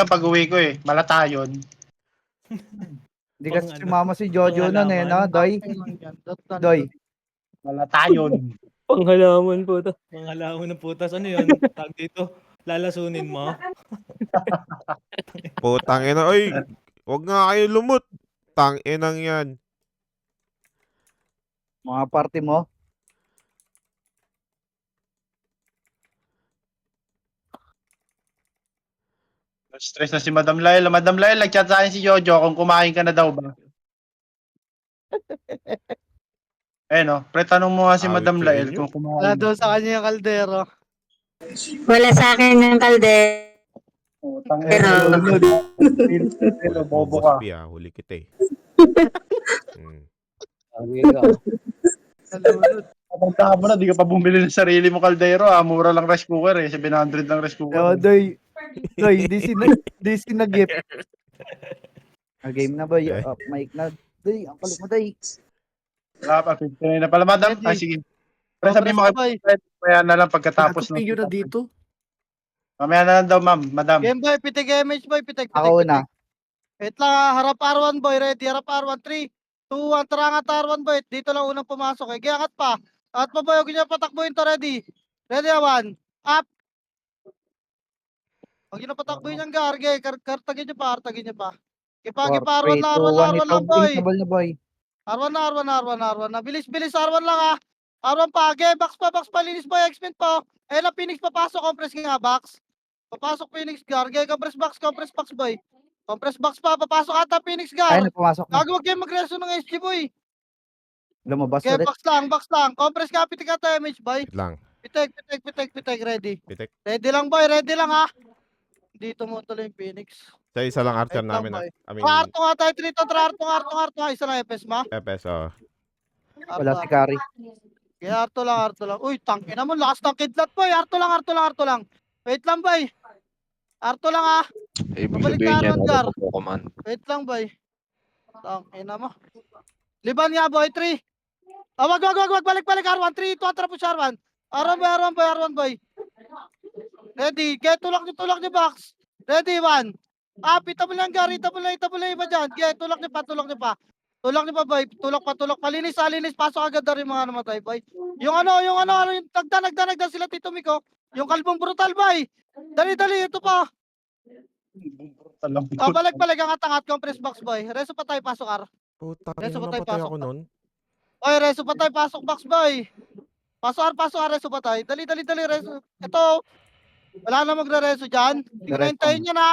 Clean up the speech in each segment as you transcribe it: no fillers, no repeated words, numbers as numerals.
yan pag-uwi ko eh. Malatayon. Hindi kasi sumama si Jojo nun eh, no? Doy. Doy. Malatayon. Panghalaman po to. Panghalaman ng putas. Ano yun? Tag dito. Lalasunin mo. Putang ina. Oy, wag nga kayo lumot. Tang inang yan. Mga party mo. Stress na si Madam Lael. Madam Lael, nag-chat sa akin si Jojo kung kumain ka na daw ba. Eh no, pre tanong mo nga si Awit Madam sa Lael inyo. kung kumain. Wala daw sa kanya yung kaldero. Wala sa akin ng kaldero. Oh, tangin Pero- Pero bobo ka. Boss P, huli kita eh. Hmm. Kapag mo na, di ka pa bumili ng sarili mo kaldero. Mura lang rice cooker eh. 700 lang rice cooker. Yo, Doy. Doy, di sinagip. Game na ba? Okay. Up mic na. Doy, ang palit mo, Doy. Wala pa, 59 na pala. Madam, sige. Pre, sabihin mo kay kaya na lang pagkatapos ng... Pingyo na dito. Mamaya na lang daw, ma'am. Madam. Game boy, pitik MH boy, pitik. Ako na. Wait lang, harap R1 boy, ready, harap R1, 3, 2, 1, tarangat R1 boy, dito lang unang pumasok eh, giyangat pa, at pa boy, huwag niyo patakbuhin to, ready, 1, up, huwag niyo na patakbuhin yung garge, kartagin niyo pa, gipa, R1 lang, R1 lang boy, Na boy. R1 na, bilis, R1 lang ah, R1 pa, box pa, linis boy, X-Men po, ayun na, Phoenix papasok, compress nga, box, papasok Phoenix, garge, compress box boy, compress box pa, papasok ata Phoenix Ay, Gar. pumasok na. Gago, wag kayo magreso ng SG boy. Lumabas Okay, ulit. box lang. Compress ka, pitik ka tayo, MH boy. Wait lang. Pitik, ready. Pitik. Ready lang boy, ready lang ha. Dito mo tuloy yung Phoenix. Sa isa lang archer Wait lang, namin. boy. I mean, Arto nga tayo, Trito, Arto, isa lang FS ma. FS, oh. Wala si Kari. Kaya Arto lang. Uy, tangina mo, lakas ng kidlat boy. Arto lang. Wait lang boy. Arto lang ha. Ibig Babalik sabihin na niya, naman, Gar. ano po command. Wait lang boy. Tangina mo. Liban nga boy, 3. Wag, balik, R1, 3, 2, atara po siya, R1. R1 boy. Ready, get tulak niyo box. Ready, 1. Itabol lang, Gar, itabol lang iba dyan. Get, tulak niyo pa. Tulak niyo pa, boy. Tulak pa. Linis, pasok agad na rin mga namatay, boy. Yung nagda sila, Tito Miko. Yung kalbong brutal, boy. Dali, ito pa. Balik, angat, compress box, boy. Reso pa tayo, pasok, R. Putang Reso ina, pa tayo, napatay pasok ako na. nun. Oy, reso pa tayo, pasok box boy. Pasok, reso pa tayo. Dali, reso. Ito, wala na magre-reso dyan. Hindi ko Diretso. nahintayin nyo na.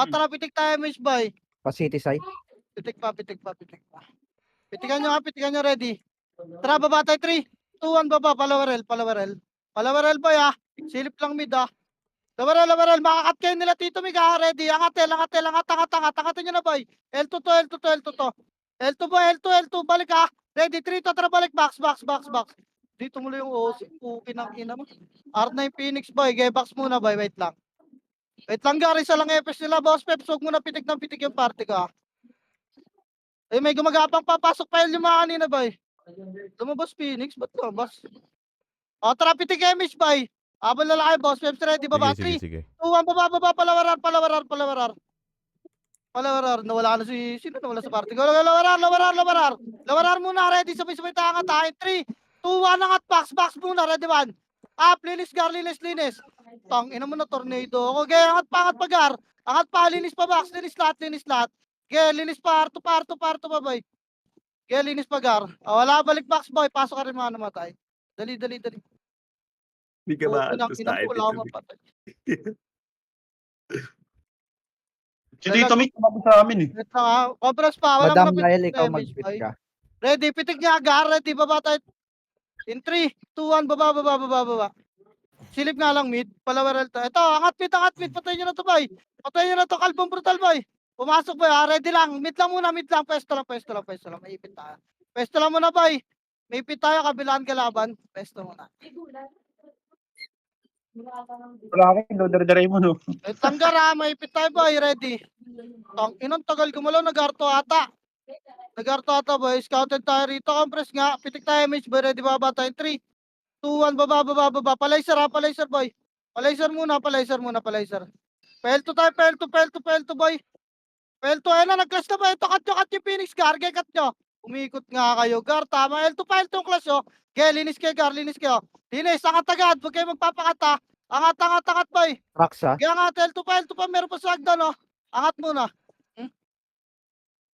Tara, pitik tayo, Mish boy. Pa-city side. Pitik pa. Pitikan nyo, ready. Tara, baba tayo, 3, 2, 1, baba, palawarel boy ah. Silip lang mid ah. Lawarel, makakat kayo nila, Tito Miga, ready. Angatin nyo na boy. L2 to. L2 boy, L2, balik ah. Ready, 3, tara, balik, box. Dito mo lang yung ukin ng ina mo. R9 Phoenix boy, gay box muna boy, wait lang. Gary, isa lang FS nila, boss Peps, huwag mo na pitik yung party ka. May gumagapang papasok pa yung lima kanina boy. Lumabas Phoenix, ba't lumabas? Tara, pitik MH boy. Abang lalaki, boss Peps, ready, baba, 3, Sige. 2, 1, baba, palawarar. Nawala na sino nawala sa party ko? Lawarar muna, ready, sabay-sabay tayo angat, 3, 2, 1, angat, box muna, ready, 1. Linis, Gar, linis. Ina mo na, tornado ako. Okay, angat pa, Gar. Angat pa, linis pa, box, linis lahat. Okay, linis pa, arto pa, boy. Okay, linis pa, Gar. Wala, balik, box, boy, pasok ka rin mga namatay. Dali. Hindi ka maatos tayo Wala akong dito. mapatay. Si Tito Mick, tumabi sa amin eh. Wait lang ha. Compress pa. Walang Madam kapit Lael, na ikaw damage, mag-fit boy. ka. Ready, pitik niya. Gar, ready. Baba tayo. In 3, 2, 1, baba. Silip nga lang mid. Palawaral to. Ito, angat mid. Patayin nyo na to, boy. Kalbong brutal, boy. Pumasok, boy. Ready lang. Mid lang muna. Pwesto lang. Maipit tayo. Pwesto lang muna, boy. Maipit tayo. Kabilaan kalaban. Pwesto muna. Wala akong dodere mo no. Tanggar ha. Maipit tayo, boy. Ready. Inang tagal gumalaw. Nagarto ata, boy. Scouted tayo rito. Compress nga. Pitik tayo, MH, boy. Ready, baba tayo. 3, 2, 1, baba. Palaser, boy. Palaser muna. Pelto tayo, pelto boy. Pelto, ayun na, nag-clash na ba? Ito, cut yung Phoenix, Gar, cut nyo. Umikot nga kayo, Gar, tama. L2 pa, L2 yung clash, oh. Linis kayo, Gar, linis kayo. Linis, angat agad, huwag kayo magpapakata. Angat, boy. Tracks ha. Kaya angat, L2 pa, meron pa sa hagdan, oh. Angat muna.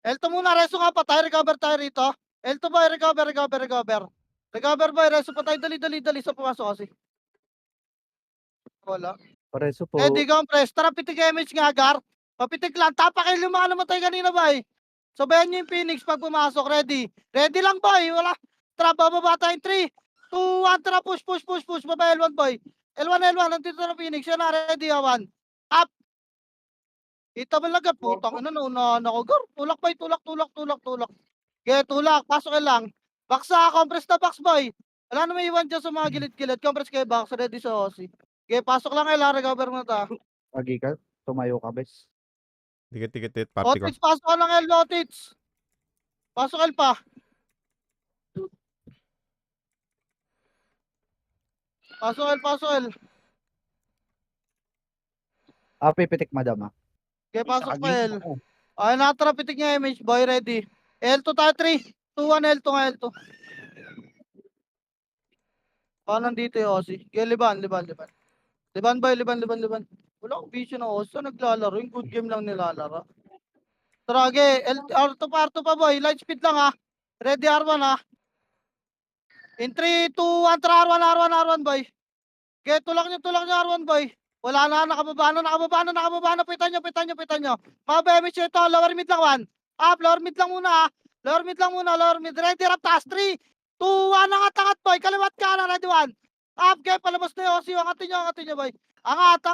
L2 muna, reso nga pa tayo, recover tayo rito. L2 boy, recover. Recover boy, reso pa tayo, dali, sa pumasok kasi. Wala. Pareso po. Di compress. Tara, pitik image nga, Gar. Papitik lang. Tapakil yung mga namatay kanina, boy. Sabayan nyo yung Phoenix pag pumasok. Ready. Ready lang, boy. Wala. Tara, bababa tayong 3, 2, 1. Tara, push. Baba L1, boy. L1. Nandito na Phoenix. Yan na, ready, 1. Up. Kita mo lang, Gar. Putang ina, naunahan ako, Gar. Tulak, boy. Tulak. Okay, tulak. Pasok lang. Baksa, compress na box, boy. Wala na may iwan dyan sa mga gilid-gilid. Compress kayo, box. Ready sa OC. Okay, pasok lang kayo. Recover mo ta. Agi ka. Tumayo ka, bes. Tikit, party ko. Otits, pasok ka ng L, Otits. Pasok L pa. Pasok L. Pipitik madam ha. Okay, pasok pa L. Ay, natara, pitik niya image, boy, ready. L2 tayo, 3, 2, 1, L2 nga, L2. Nandito yung OC. Okay, liban. Liban, boy, liban. Wala akong vision ng OC. Saan naglalaro? Yung good game lang nilalaro. Trage, R2 pa, boy. Light speed lang, ha. Ready, R1, ha. In 3, 2, 1, tara, R1, boy. Okay, tulak nyo, R1, boy. Wala na, nakababa na. Pitan nyo. Mga BMH ito, lower mid lang, 1. Up, lower mid lang muna, ha. Lower mid. Ready, rap, taas, 3, 2, 1, angat, boy. Kaliwat ka na, ready, 1. Up, okay, palabas na yung OC. Angatin nyo, boy. Angat.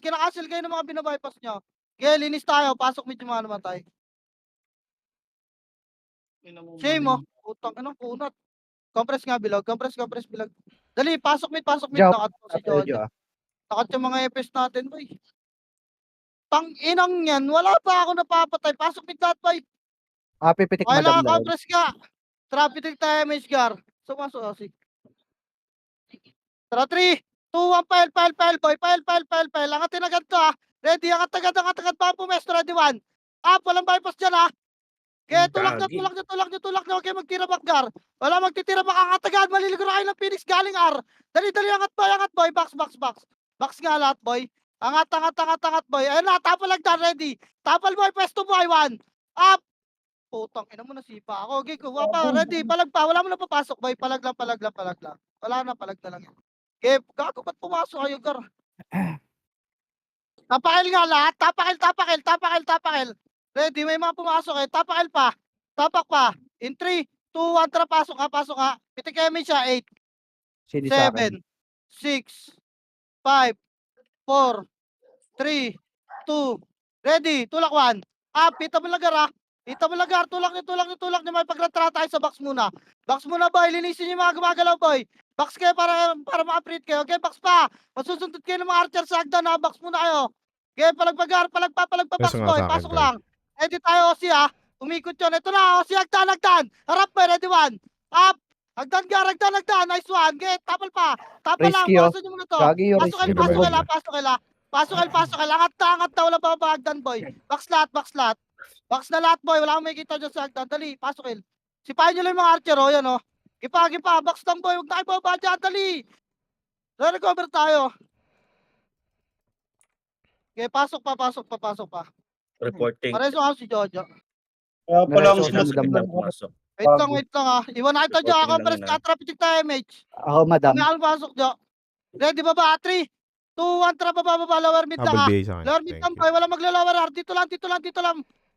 Kinakasil kayo ng mga binabypass nyo. Okay, linis tayo. Pasok mid yung mga namatay. Shame, oh. Putang, anong kunat. Compress nga bilog. Dali, pasok mid. Joke. Nakat po si Jojo. Nakat yung mga EPS natin, boy. Tang inang yan. Wala pa ako napapatay. Pasok mid lahat, boy. Pipitik Okay madam lang, dahil. compress nga. Traffic tayo, MH Gar. Sumasok kasi. Tara, 3, 2, 1, file, boy. File. Angatin agad to, ha. Ready, angat agad. Baka pumesto, ready, 1. Up, walang bypass dyan, ha. Kaya tulak nyo. Huwag kayo magtira back, Gar. Wala magtitira back. Angat agad. Maliligo na kayo ng Phoenix galing, R. Dali, angat, boy. Box. Box nga lahat, boy. Angat, boy. Ayun na, tapal lang dyan, ready. Tapal, boy. Pwesto, boy, 1. Up. Putang, ina mo, nasipa ako. Okay, kuha pa. Ready, palag pa. Wala mo na papasok, boy. Palag lang. Wala na, palag na lang. Okay, gago, ba't pumasok kayo, Gar? Tapakil nga lahat. Tapakil. Ready, may mga pumasok eh. Tapak pa. In 3, 2, 1, tara, pasok ka. Pitik kami siya, 8, Sini sa akin. 7, 6, 5, 4, 3, 2, ready, tulak 1. Pita mo lagar, tulak nyo, may pagratara tayo sa box muna. Boy, linisin nyo yung mga gumagalaw, boy. Box kayo para ma-upgrade kayo. Okay, box pa. Masusundot kayo ng mga archer sa hagdan, ha. Box muna kayo. Okay, palagpagar, box, Yes, nga boy. sa akin, Pasok boy. lang. Ready tayo, OC, ha. Umikot yun. Ito na, OC, hagdan. Harap, boy, ready, 1. Up. Hagdan. Nice one. Okay, tapal pa. Tapal lang, Risky, oh. bawasan nyo muna to. Gagi yung Pasok risky. Pasok L. Pasok L. Angat na, wala pa hagdan, boy. Box lahat. Box na lahat, boy. Wala akong makikita dyan sa hagdan. Dali, pasok L. Sipahin nyo lang yung mga archer, oh. Yan, oh. Gipa. Box lang, boy. Huwag na kayo bababa dyan. Dali. Re-recover tayo. Okay, pasok pa. Reporting. Pareso ako si Jojo. Kaya pala ang Meron smooth siya, madam. Pumasok. Wait lang, ha. Iwan na kita dyan. Reporting Ako, lang pares yun, ka. Traffic tayo, MH. Ako madam. May pasok dyan. Ready, baba. 3, 2, 1, tara, baba. Lower mid lang, ha. Habal sa akin. Lower mid Thank lang, you. boy. Wala magla-lower, ha. Dito lang.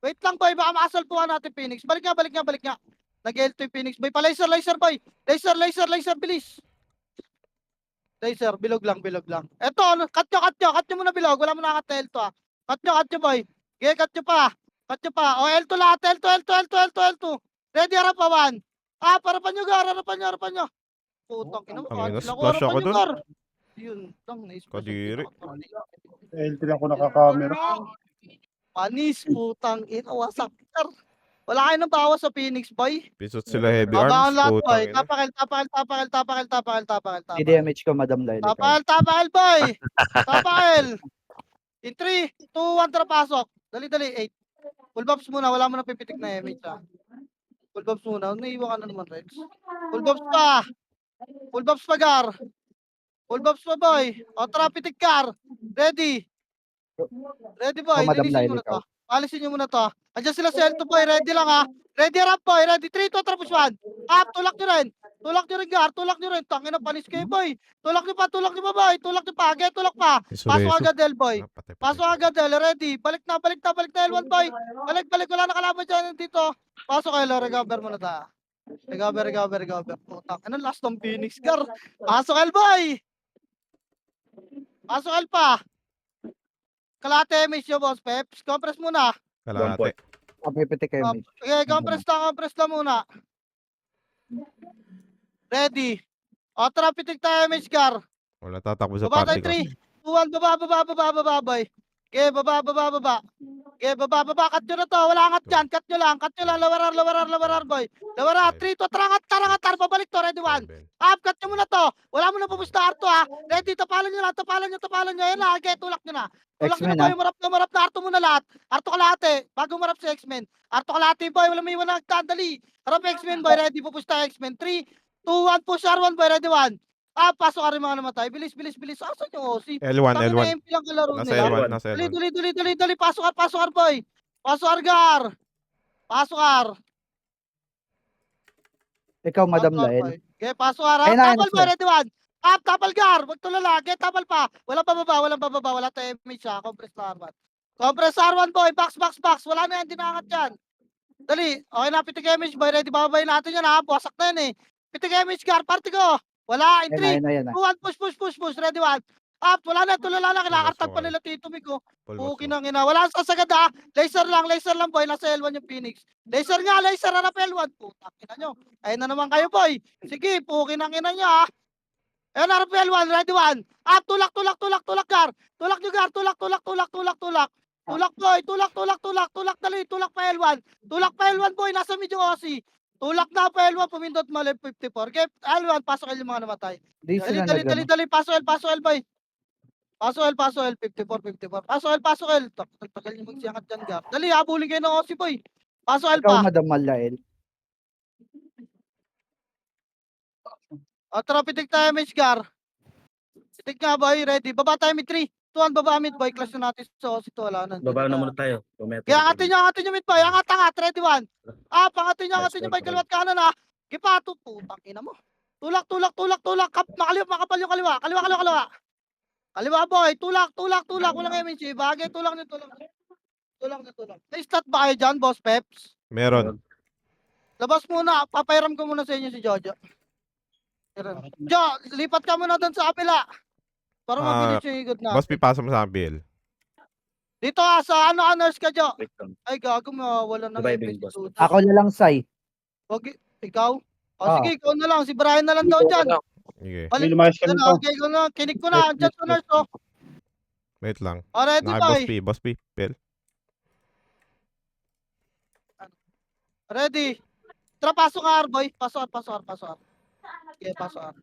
Wait lang, boy. Baka makasalpuhan natin, Phoenix. Balik nga. Nag-L2 yung Phoenix, boy. Pa-laser, boy. Laser, bilis. Laser, bilog lang. Eto, cut nyo muna bilog. Wala mo na cut na L2, ha. Cut nyo, boy. Okay, cut nyo pa. O, L2 lahat. L2. Ready, harap pa, 1. Harapan nyo, Gar. Harapan nyo. Putang, ina mo. Ang ina, Sila ko, splash harapan ako nyo, dun. Gar. Yun, lang, na-splash. Kadiri. L3 lang ako nakakamera. Panis, putang ina. Wasak, Gar. Wala kayo nang bawas sa Phoenix, boy. Pisot sila heavy Abangan arms. lahat, boy. Putang ina. Tapakal. DDMH ko madam dahil ikaw. Tapakal, boy. Tapakal. In 3, 2, 1, tara pasok. Dali, 8. Full buffs muna, wala mo na pipitik na image ha. Full buffs muna, naiiwan ka na naman Rex. Full buffs pa. Full buffs pa Gar. Full buffs pa boy. O tara, pitik Gar. Ready. Ready boy, Madam linisin Lail, mo na ikaw. to. Alisin nyo muna to. Andiyan sila sa L2 boy, ready lang ha. Ready rap boy, ready. 3, 2, tara push 1. Up, tulak nyo rin. Tulak nyo rin Gar, tulak nyo rin. Tangina panis kayo boy. Tulak nyo pa boy. Tulak nyo pa, get tulak pa. Pasok agad L boy. Pasok agad L, ready. Balik na L1 boy. Balik, wala na kalaban dyan dito. Pasok L, recover muna ta. Recover. Putak, ano last ng Phoenix Gar. Pasok L boy. Pasok L pa. Kalate miss yo boss Peps. Compress muna. Kalahati. Pipitik image. Okay, compress lang muna. Ready. O, tara, pitik tayo, Miss Gar. Wala tatakbo sa Baba party tayo, ko. 3, 2, 1, baba, boy. Okay, baba. Okay, baba. Cut nyo na to. Wala angat dyan. Cut nyo lang. Lawarar, boy. Lawarar, 3, 2, tarangat. Babalik to, ready, 1. Up, cut nyo muna to. Wala mo na pupusta Arto, ha. Ready, tapalan nyo. Yan na, okay, tulak nyo na. Tulak nyo X-Men, na, boy. Marap na. Arto muna lahat. Arto kalate. Bago marap si X-Men. Arto kalate, boy. Wala may iwan na dali. Harap X-Men, boy. Ready, pupusta X-Men. 3, 2, 1, push R1, boy. Ready, 1. Pasok ka rin mga namatay. Bilis. Asan yung OC? L1, Tangina L1. MP lang kalaro Nasa nila. L1, nasa L1. Dali. Pasok R, boy. Pasok R, Gar. Pasok R. Ikaw, Madam Pasok R, Lail. boy. Okay, pasok R. Ayun na, Tapal, ayun na boy. siya. Ready, 1. Up, tapal, Gar. Wag tulala. Get, tapal pa. Walang bababa. Wala tayong image, ha. Compress na R1. Compress R1, boy. Box. Wala na yan. Dinangat yan. Dali. Okay na, pitik image, boy. Ready, bababayin natin yan, ha. Buwasak na yan, eh. Pitik image, Gar. Party ko. Wala. In 3, Ayun na. 2, 1, push. Ready, 1. Up, wala na, tulala na. Kinakartag pa okay. nila Tito Migo. Full Okay boss. nang ina. Wala sa sagad ha. Laser lang boy. Nasa L1 yung Phoenix. Laser, harap L1. Putak ina nyo. Ayun na naman kayo boy. Sige, pukin ang ina nyo ha. Ayun, harap L1. Ready, 1. Up, tulak, Gar. Tulak nyo, Gar. Tulak. Tulak boy. Tulak dali. Tulak pa L1 boy. Nasa medyo OC. Tulak na pa L1. Pumindot mo 54. Okay, L1. Pasok yung mga namatay. Di sila nag-ano. Dali. Pasok L boy. Pasok L, 54. Pasok L. Tagal niyo magsiangat dyan, Gar. Dali, habulin kayo ng OC, boy. Pasok L Ikaw, pa. Madam Lail. O, tara, pitik tayo, Mitch, Gar. Pitik nga, boy. Ready. Baba tayo, mid 3. 2-1, baba, mid, boy. Clash na natin sa OC to. Wala na. Baba na muna tayo. Kaya angatin nyo, mid, boy. Angat. Ready, 1. Angatin nyo, boy. Kaliwat kanan, ha. Gipato. Putang ina mo. Tulak. Makapal yung kaliwa. Kaliwa. Kaliwa, boy. Tulak. Walang MNC. Bagay, tulak nyo. May stat ba kayo dyan, Boss Peps? Meron. Labas muna. Papairam ko muna sa inyo si Jojo. Jo, lipat ka muna doon sa kapila. Para mabilis yung ikot na. Boss, pipasa mo sa bill. Dito sa honors ka, Jo. Ay, gago, mawawala ng Reviving, MP. boss. Ako na lang, Sai. Okay, ikaw? Ah. Sige, ikaw na lang. Si Brian na lang daw dyan. Sige. May lumayas ka nito. Okay, ikaw na. Kinig ko na. Andyan sa honors, oh. Wait lang. Ready, boy. Boss P. Bill. Ready. Tara, pasok R, boy. Pasok R. Okay, pasok R.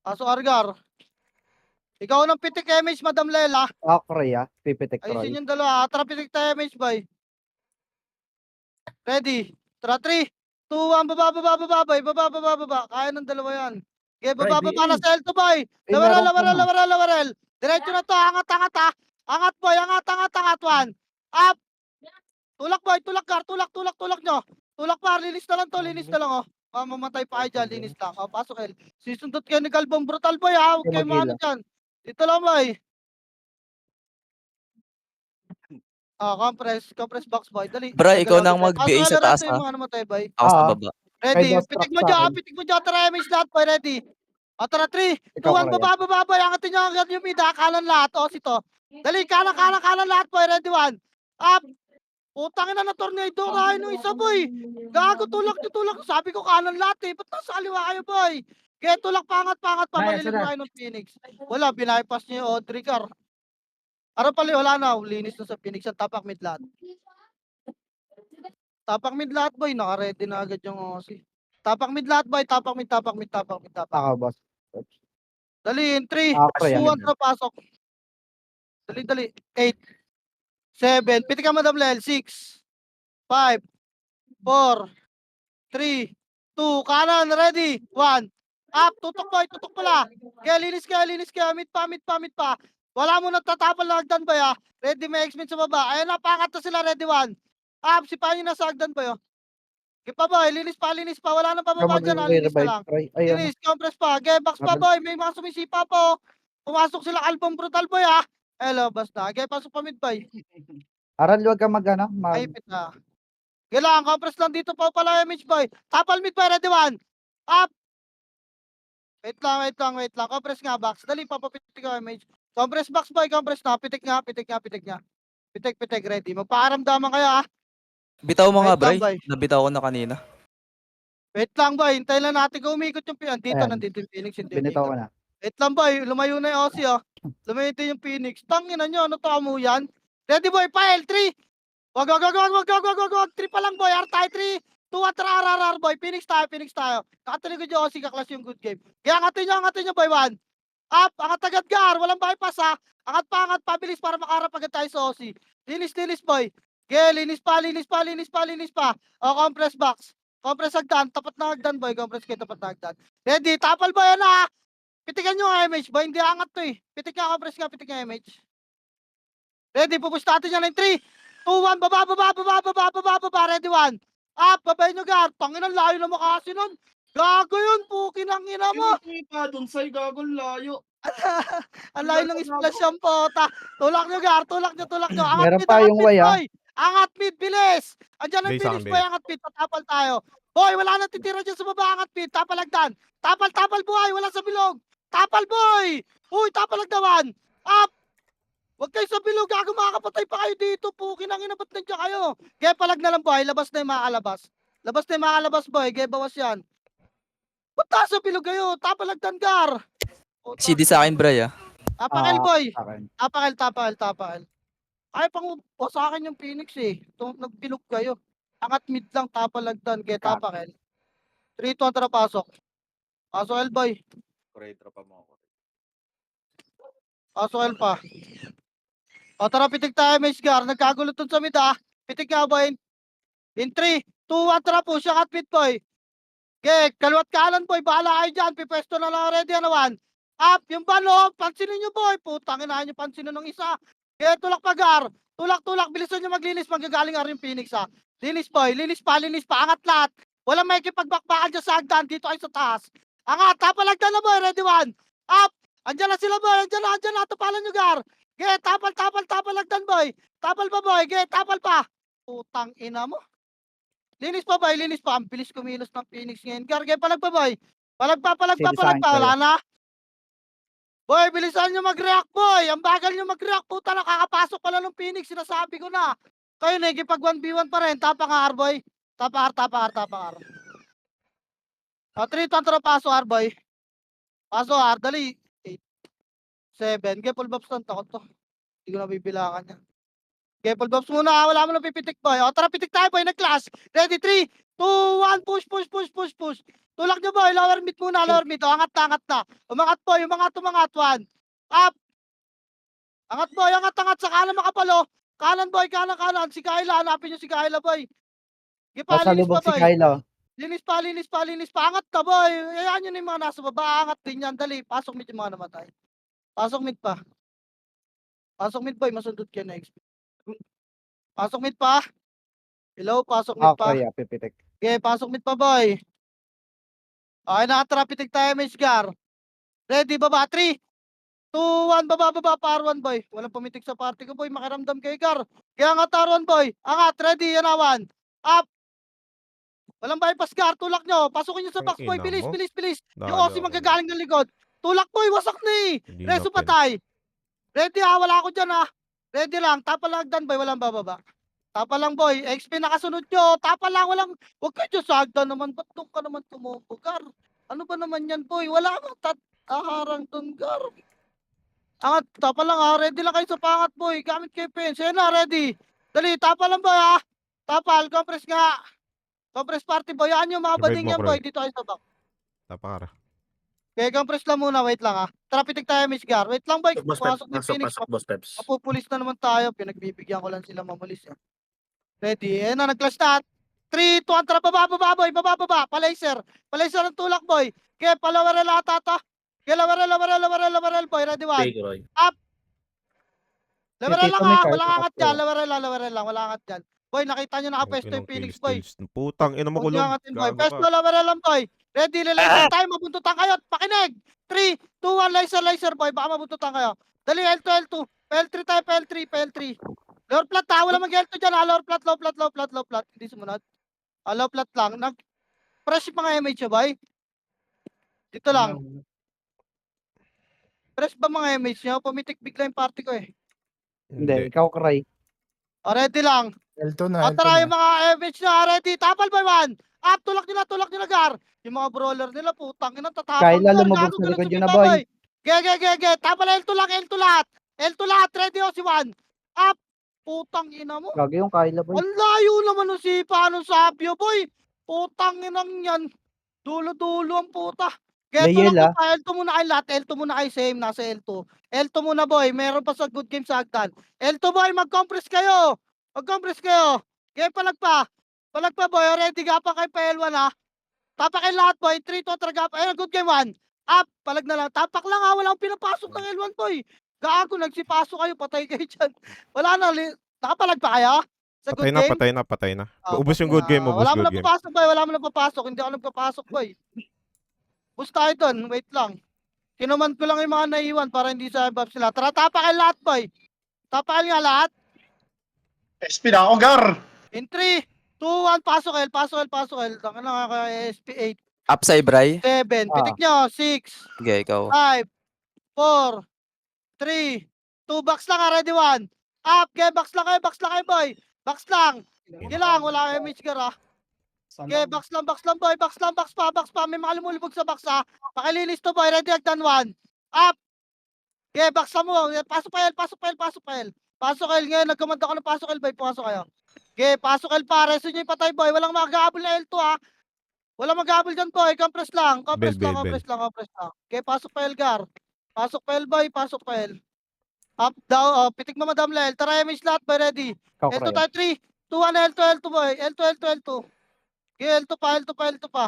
Pasok R, Gar. Ikaw nang pitik image, Madam Lela. Roy, pipitik Roy. Ayusin yung dalawa. Tara, pitik tayo image, boy. Ready. Tara, 3, 2, 1, baba, boy. Baba. Kaya ng dalawa yan. Okay, baba na sa L2, boy. Lawaral. Diretso na to. Angat, ha. Angat, boy. Angat, 1. Up. Tulak, boy. Tulak, Gar. Tulak nyo. Tulak pa. Linis na lang, oh. Mamamatay pa kayo dyan. Linis lang. Oh, pasok, L. Sisundot kayo ni Galbong. Brutal, boy, ha. Huwag kayo maano dyan. Dito lang, boy. Compress box, boy. Dali. Bro, ikaw nang mag-BA sa taas, ha? Mga namatay, boy. Ako sa baba. Ready. Boss Pitik Truck mo sa dyan. akin. Pitik mo dyan. Tara, image lahat, boy. Ready. Tara, 3, 2, Ikaw, 1. Raya. Baba, boy. Angatin nyo agad yung mid, ha. Kanan lahat. O, sito. Dali. Kanan lahat, boy. Ready, 1. Up. Putang ina na tornado kayo nung isa, boy. Gago, tulak. Sabi ko kanan lahat, eh. Ba't nasa kaliwa kayo, boy? Kaya tulak, pangat. Malilim kayo ng Phoenix. Wala, bypass niyo yung Audrey Car. Araw pala, wala na. Linis na sa Phoenix. Ang tapak mid lahat. Boy. Naka-ready na agad yung OC. Tapak mid lahat, boy. Tapak mid. Ako, boss. Dali, in 3, Pre, 2, yan. 1, pasok. Dali. 8, 7, pitikan mo double L, 6, 5, 4, 3, 2, kanan, ready, 1. Up, tutok boy, tutok pala. Kaya linis ka, mid pa. Wala mo nagtatapal na hagdan boy ah. Ready, may X-Men sa baba. Ayan na, pangat na sila, ready, 1. Up, sipahin nyo na sa hagdan boy oh. Okay pa boy, linis pa. Wala nang pababa dyan, linis na lang. Ayun. Linis, compress pa. Okay, box pa boy, may mga sumisipa po. Pumasok sila album brutal boy ah. Hello, basta. Okay, pasok pa mid boy. Aral, huwag ka Mahipit na. Kailangan, compress lang dito pa pala image boy. Tapal mid boy, ready, 1. Up. Wait lang. Compress nga box. Dali, papapitik ka image. Compress box boy, compress na. Pitik nga. Pitik, ready. Magpaaramdaman kayo ah. Bitaw mo nga, Wait lang, Bray. boy. Nabitaw ko na kanina. Wait lang boy, hintayin lang natin kung umikot yung Phoenix. Ayan. Nandito yung Phoenix, hindi Binitaw umikot. ko na. Wait lang boy, lumayo na yung Aussie oh. Lumayo din yung Phoenix. Tangina nyo, ano to mo yan? Ready boy, file, 3. Wag. 3 pa lang boy, R-tie, 3. 2 at RRR boy, Phoenix tayo. Nakataligod yung Aussie, kaklas yung good game. Kaya angatin nyo boy, 1. Up, angat agad gar, walang bypass ha. Angat pa, bilis para makaharap agad tayo sa Aussie. Linis boy. Okay, linis pa. O, compress box. Compress hagdan, tapat na hagdan boy, compress kayo tapat na hagdan. Ready, tapal boy, ano ha? Pitikan nyo ang image boy, hindi angat to eh. Pitik nga, compress nga, pitik nga image. Ready, pupush natin yan in 3, 2, 1, baba, ready, 1. Up, babay nyo gar, tanginang layo na makasi nun. Gago yun, pukin ang ina mo. Dun sa'y gagol layo. Ang layo ng splash yung pota. Tulak nyo gar, tulak nyo. Meron pa yung way, ah. Boy. Angat mid, bilis. Andiyan ang Bilis Phoenix akin, boy, angat mid, tatapal tayo. Boy, wala nang titira dyan sa baba, angat mid, tapal hagdan. Tapal boy, wala sa bilog. Tapal boy. Uy, tapal hagdawan. Up. Huwag kayo sa bilog, gago makakapatay pa kayo dito. Pukin ang ina, ba't nandiyan kayo? Gaya palag na lang boy, labas na yung makalabas. Boy, gaya bawas yan. Ba't taas sa bilog kayo? Tapal hagdan gar. CD sa akin, Bray, ah. Tapakal boy. Akin. Tapakal. Ay, pang sa akin yung Phoenix eh. Nagpilog kayo. Angat mid lang, tapalagdan. Kaya tapakal. 3, 2, tara pasok. Pasok L boy. Pasok L pa. O tara, pitik tayo, Meshgar. Nagkagulo dun sa mid ah. Pitik nga boy. In 3, 2, 1, tara po. Siya kat mid boy. Okay, kaliwat kanan boy. Bahala kayo dyan. Pipesto na lang ready, ano 1. Up, yung balo. Pansinin nyo boy. Putang ina nyo, pansinin ng isa. Okay, tulak pagar. Tulak. Bilisan nyo maglinis. Manggagaling nga rin Phoenix ha. Linis boy. Linis pa. Angat lahat. Walang may kipagbakbakan dyan sa hagdan. Dito ay sa taas. Angat. Tapalagdan na boy. Ready 1. Up. Andyan na sila boy. Andyan na. Tapalan nyo gar. Okay, tapalagdan boy. Tapal pa boy. Okay, tapal pa. Putang ina mo. Linis pa boy. Ang bilis kumilos ng Phoenix ngayon. Gar, okay, palag pa boy. Palag pa. Wala na. Boy, bilisan nyo mag-react, boy. Ang bagal nyo mag-react. Puta, nakakapasok pala ng Phoenix. Sinasabi ko na. Kayo, nagipag 1v1 pa rin. Tapang boy. Tapang. 3, 2, tara, paso, boy. Paso, dali. 8, 7. Okay, full buffs lang. Takot to. Hindi ko na bibilangan niya. Okay, full buffs muna. Wala mo na pipitik, boy. O, tara, pitik tayo, boy. Nag-clash. Ready, 3, 2, 1. Push. Tulak nyo boy, lower mid muna, O, angat na. Umangat boy, umangat, 1. Up. Angat boy, angat, sa kanan makapalo. Kanan boy, kanan. Si Kyla, hanapin nyo si Kyla boy. Gipa, linis pa Pasalubog si boy. Kylo. Linis pa. Angat na boy. Ayan nyo na yung mga nasa baba, angat din yan. Dali, pasok mid yung mga namatay. Pasok mid boy, masundot kayo na XP. Pasok mid pa. Hello, pasok mid pa. Okay, pipitik. Okay, pasok mid pa boy. Okay, nakatrapitik tayo, Meshgar. Ready, baba, 3, 2, 1, baba, par 1, boy. Walang pumitik sa party ko, boy. Makiramdam kay Gar. Kaya angat, R1, boy. Angat, ready, yan na, 1. Up. Walang bypass, Gar. Tulak nyo. Pasukin nyo sa box, boy. Bilis. Yung Aussie magagaling ng likod. Tulak, boy. Wasak na eh. Reso patay. Ready, ha. Wala ako dyan, ha. Ready lang. Tapalagdan, boy. Walang bababa. Tapa lang boy, XP nakasunod nyo, tapa lang, huwag kayo sa hagdan naman, ba't doon ka naman tumubo, Gar? Ano ba naman yan boy, wala kang tataharang doon, Gar. Angat, tapa lang ha, ready lang kayo sa pangat boy, gamit kayo pins, yan na, ready. Dali, tapa lang boy ha, tapal, compress nga. Compress party boy, yan yung mga Revive bading mo, yan boy, Kroy. dito kayo sa back. Tapakara. Okay, compress lang muna, wait lang Tara, pitik tayo, Miss Gar. Wait lang, boy. Pumasok ni Phoenix. boss peps. Mapupulis na naman tayo. Pinagbibigyan ko lang sila mamulis. Ready? Ayan na, nag-clash na. 3, 2, 1, tara, baba, boy. Baba. Palaser ang tulak, boy. Okay, palawarel ata to. Okay, lawarel, boy. Ready, 1. Up. Lawarel Tito lang may card, Walang angat ako. dyan. Lawarel lang. Wala angat dyan. Boy, nakita nyo nakapwesto yung Phoenix, boy. Putang ina mo Huwag kulog. niyo angatin, boy. Gago Pesto, ka. lawarel lang, boy. Ready, laser tayo. Mabuntutan kayo. Pakinig. 3, 2, 1, laser, boy. Baka mabuntutan kayo. Dali, L2. PL3 tayo, PL3. Lower plat wala mag-L2 dyan Lower plat, low plat. Hindi sumunod. Low plat lang. Press yung mga MH, boy. Dito lang. Press ba mga MH nyo? Pumitik bigla yung party ko eh. Hindi, ikaw cry. Ready lang. L2 Tara yung mga MH na ready. Tapal boy 1. Up, tulak nyo na gar. Yung mga brawler nila, putang ina, tatapang Kyla, gar. lumabog Gago, sa ganun likod sa yun na, baba, boy. Ge. Tapal L2 lahat. L2 lahat, ready si 1. Up, putang ina mo. Gagi yung Kyla, boy. Ang layo naman ng sipa ng Sabio, boy. Putang inang yan. Dulo-dulo ang puta. Kaya Layel, tulak mo pa, L2 muna kayo lahat. L2 muna kayo, same, nasa L2. L2 muna, boy. Meron pa sa good game sa Agdan. L2, boy, mag-compress kayo. Kaya palag pa, boy. Already gapa kay PL1, Tapak kayo lahat, boy. 3, 2, tragapa. Ayun, good game 1. Up, palag na lang. Tapak lang, Wala akong pinapasok ng L1, boy. Gago, nagsipasok kayo. Patay kayo dyan. Wala na. Nakapalag pa kayo? Sa good game? Patay na. Ubus yung good game, Wala mo na papasok, boy. Hindi ako nagpapasok, boy. Boost tayo dun. Wait lang. Kinuman ko lang yung mga naiwan para hindi sa buff sila. Tara, tapakan lahat, boy. Tapakan nga lahat. SP na ako, Gar. In 3, 2, 1, pasok L. Tanga na nga kay SP8. Upside, Bray. 7. Pitik nyo. 6, Okay, ikaw. 5, 4, 3, 2, box lang ready 1. Up, okay, box lang kayo, boy. Box lang. Gilang, wala kayo Mitch Gar, Okay, box lang, boy. Box pa. May makalumulubog sa box, Pakilinis to, boy. Ready, Agdan 1. Up. Okay, box mo. Pasok pa L. Pasok L. Ngayon, nagkamanda ko ng pasok L, boy. Pasok kayo. Okay, pasok L pa. Reso nyo yung patay, boy. Walang mag-aabol na L2, Walang mag-aabol dyan, boy. Compress lang. Bell. Okay, pasok pa L, Gar. Pasok pa L, boy. Up, down. Pitik mo, Madam Lel. Tara, MH lahat, boy. Ready. Ikaw L2 cry. tayo, 3, 2, 1, L2, boy. L2. Okay, L2 pa.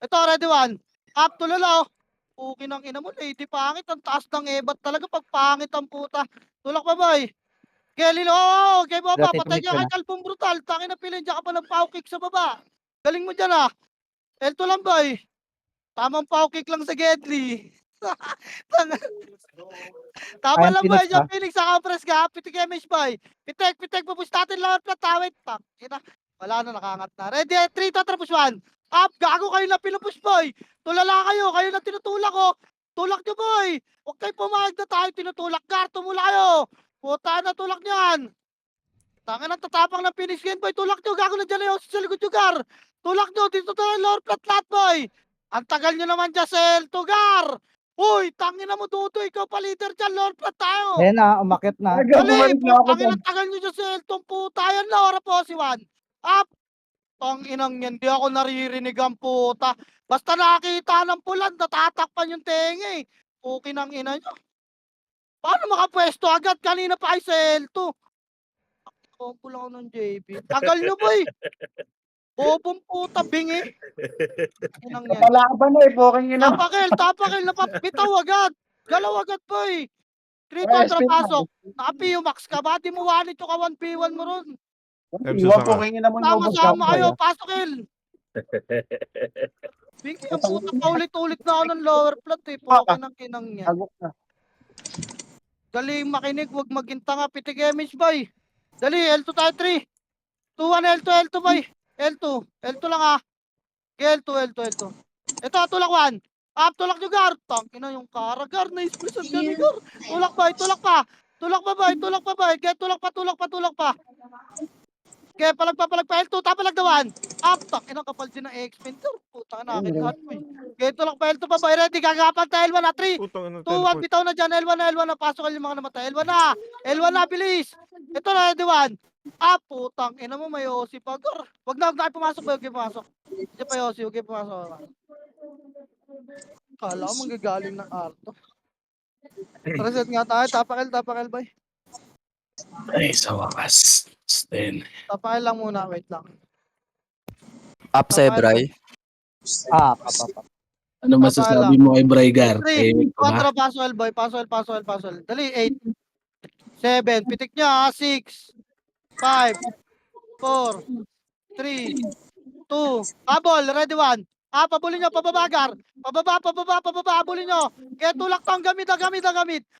Ito, ready 1. Up, tulala, Okay ng ina mo, lady pangit. Ang taas ng ebat talaga pag pangit ang puta. Tulak pa, boy. Kelly, okay, baba. Dati Patay tumit niya ka kay Kalpong Brutal. Tangin na pilin, diyan ka pa ng pow kick sa baba. Galing mo dyan, L2 lang, boy. Tamang pow kick lang sa Gedli. Tama Ayan, lang, boy. Phoenix, Diyan, Phoenix, sa compress ka. Pitik MH, boy. Pitek. Pupush natin lang at platawit. Wala na, nakaangat na. Ready, 3, 2, tapos 1. Up, gago kayo na pinupush, boy. Tulala kayo na tinutulak, Tulak nyo, boy. Huwag kayo pumayag na tayo tinutulak. Gar, tumula kayo. Puta na, tulak nyan. Tangin ang tatapang ng finish game, boy. Tulak nyo, gago na dyan na yung sa likod nyo, Gar. Tulak nyo, dito tayo lower flat lahat, boy. Ang tagal nyo naman dyan sa L2, Gar. Uy, tangin na mo, Dudo. Ikaw pa leader dyan, lower flat tayo. Ayan na, umakit na. Dali, putangin ang tagal nyo dyan sa L2, puta. Yan na, ora po si Juan. Up. Tanginang yan, di ako naririnig ang puta. Basta nakakita ng pulan, natatakpan yung tenga Okay ng ina nyo. Paano makapwesto agad? Kanina pa ay sa L2. Ako lang ako ng JB. Tagal nyo, boy. Bobong puta, bingi. Inang yan. Palaban na poking ina. Tapakil, bitaw agad. Galaw agad, boy. 3 kontra pasok. Naka-PU max ka ba? Di mo wanit yung ka 1v1 mo ron. Iwan poking ina mo. Sama kayo, pasokil. Bingi ang puta, paulit-ulit na ako ng lower flat, Poking ng kinang yan. Agok na. Galing makinig, wag maginta nga. Pitik image, boy. Dali, L2 tayo, 3. 2, 1, L2, boy. L2 lang, L2. Ito, tulak 1. Up, tulak nyo, Gar. Tangina yung Karagar. Na-expression ka ni Gar. Tulak pa. Tulak pa, boy. Get, tulak pa. Okay, palag pa. L2, tapalag na 1. Up, tangina, kapal din ng X-Men, Gar. Putang na, akin mo, Okay, tulak pa, L2 pa, boy. Ready, gagapan tayo, L1 na, 3. 2, 1, bitaw na dyan. L1 na. Pasok yung mga namatay. L1 na, bilis. Ito na, ready 1. Putang ina mo, may OC pa. Gar. Wag na pumasok, huwag pumasok. Hindi pa OC, huwag pumasok. Kala ko manggagaling ng Arto. Reset nga tayo. Tapakil, boy. Ay, sa wakas. Sten. Tapakil lang muna. Wait lang. Up sa Bray. Papa. Ano masasabi mo kay Brygar? 3, 4, pasol, boy. Pasol. Dali, 8, 7, pitik niya, 6, 5, 4, 3, 2, habol, ready 1. Pabulin nyo, pababagar. Pababa, habulin nyo. Kaya tulak tong gamit.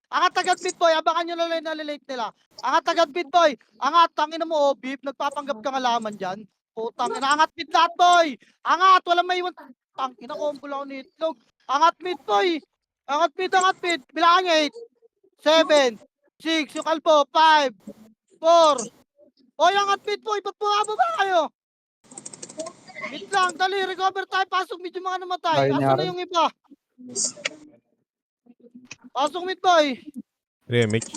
Angat agad mid boy, abangan nyo na nalilate nila. Angat agad mid boy. Angat, tangin mo, beef. Nagpapanggap kang alaman dyan. Putang ina, angat mid lahat boy. Angat, walang may iwan. Tangina ko, pula ko ni itlog. Angat mid boy. Angat mid. Bilangan nyo 8, 7, 6, yung kalbo, 5, 4. Oy, angat mid boy, ba't bumababa kayo? Mid lang, dali, recover tayo, pasok mid yung mga namatay. Ayun Asan nga na rin. yung iba? Pasok mid boy. Remix.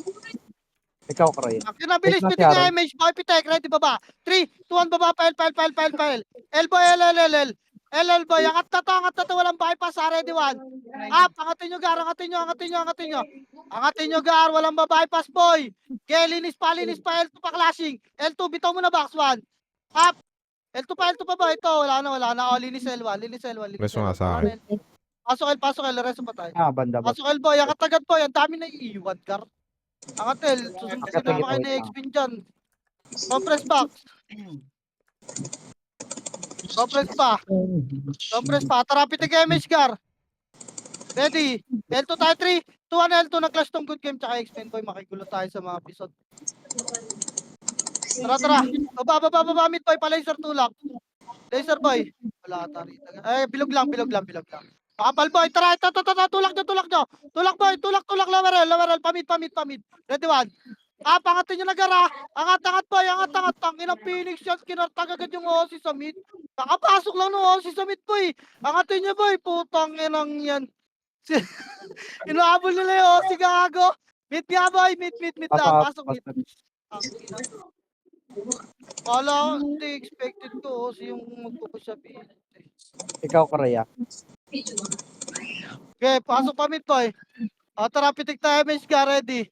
Ikaw, Kroy. Kinabilis, Wait na si pitik na Aaron. MH, boy, pitek, ready, baba. 3, 2, 1, baba, file. Elbow, LL, boy, angat na to, walang bypass, ready, 1. Up, angatin nyo, gar, Angatin nyo, gar, walang bypass, boy. Okay, linis pa, L2 pa clashing. L2, bitaw mo na box, 1. Up, L2 pa ba? Ito, wala na. O, linis L1. Reso nga sa akin. Pasok L, resto pa tayo. Banda ba? Pasok L, boy, angat agad, boy, ang dami na iiwan, gar. Angat L, susunod Angat na agad, kayo wait na lang. X-Pin dyan. Compress box. Compress pa. Tara, pitik MH, gar. Ready. L2 tayo, 3, 2, 1, L2, nag-clash tong good game, tsaka X-Pin, boy, makigulo tayo sa mga episode. Tara. Baba, mid boy, pa-laser tulak. Laser boy. Wala ata rito. Bilog lang. Makapal boy, tara, ito, tulak nyo. Tulak boy, tulak, lower L, pamid. Ready 1. Pangatin nyo na gara. Angat boy, Tangin ang Phoenix yan, kinartag agad yung OC sa mid. Nakapasok lang ng OC sa mid boy. Angatin nyo boy, putang inang yan. Inaabol nila yung OC gago. Mid nga boy, mid lang. Pasok mid. Kala, hindi expected ko OC yung magpupush sa mid. Ikaw, Kroy. Okay, pasok pa mid boy. Tara, pitik tayo, MH ka, ready.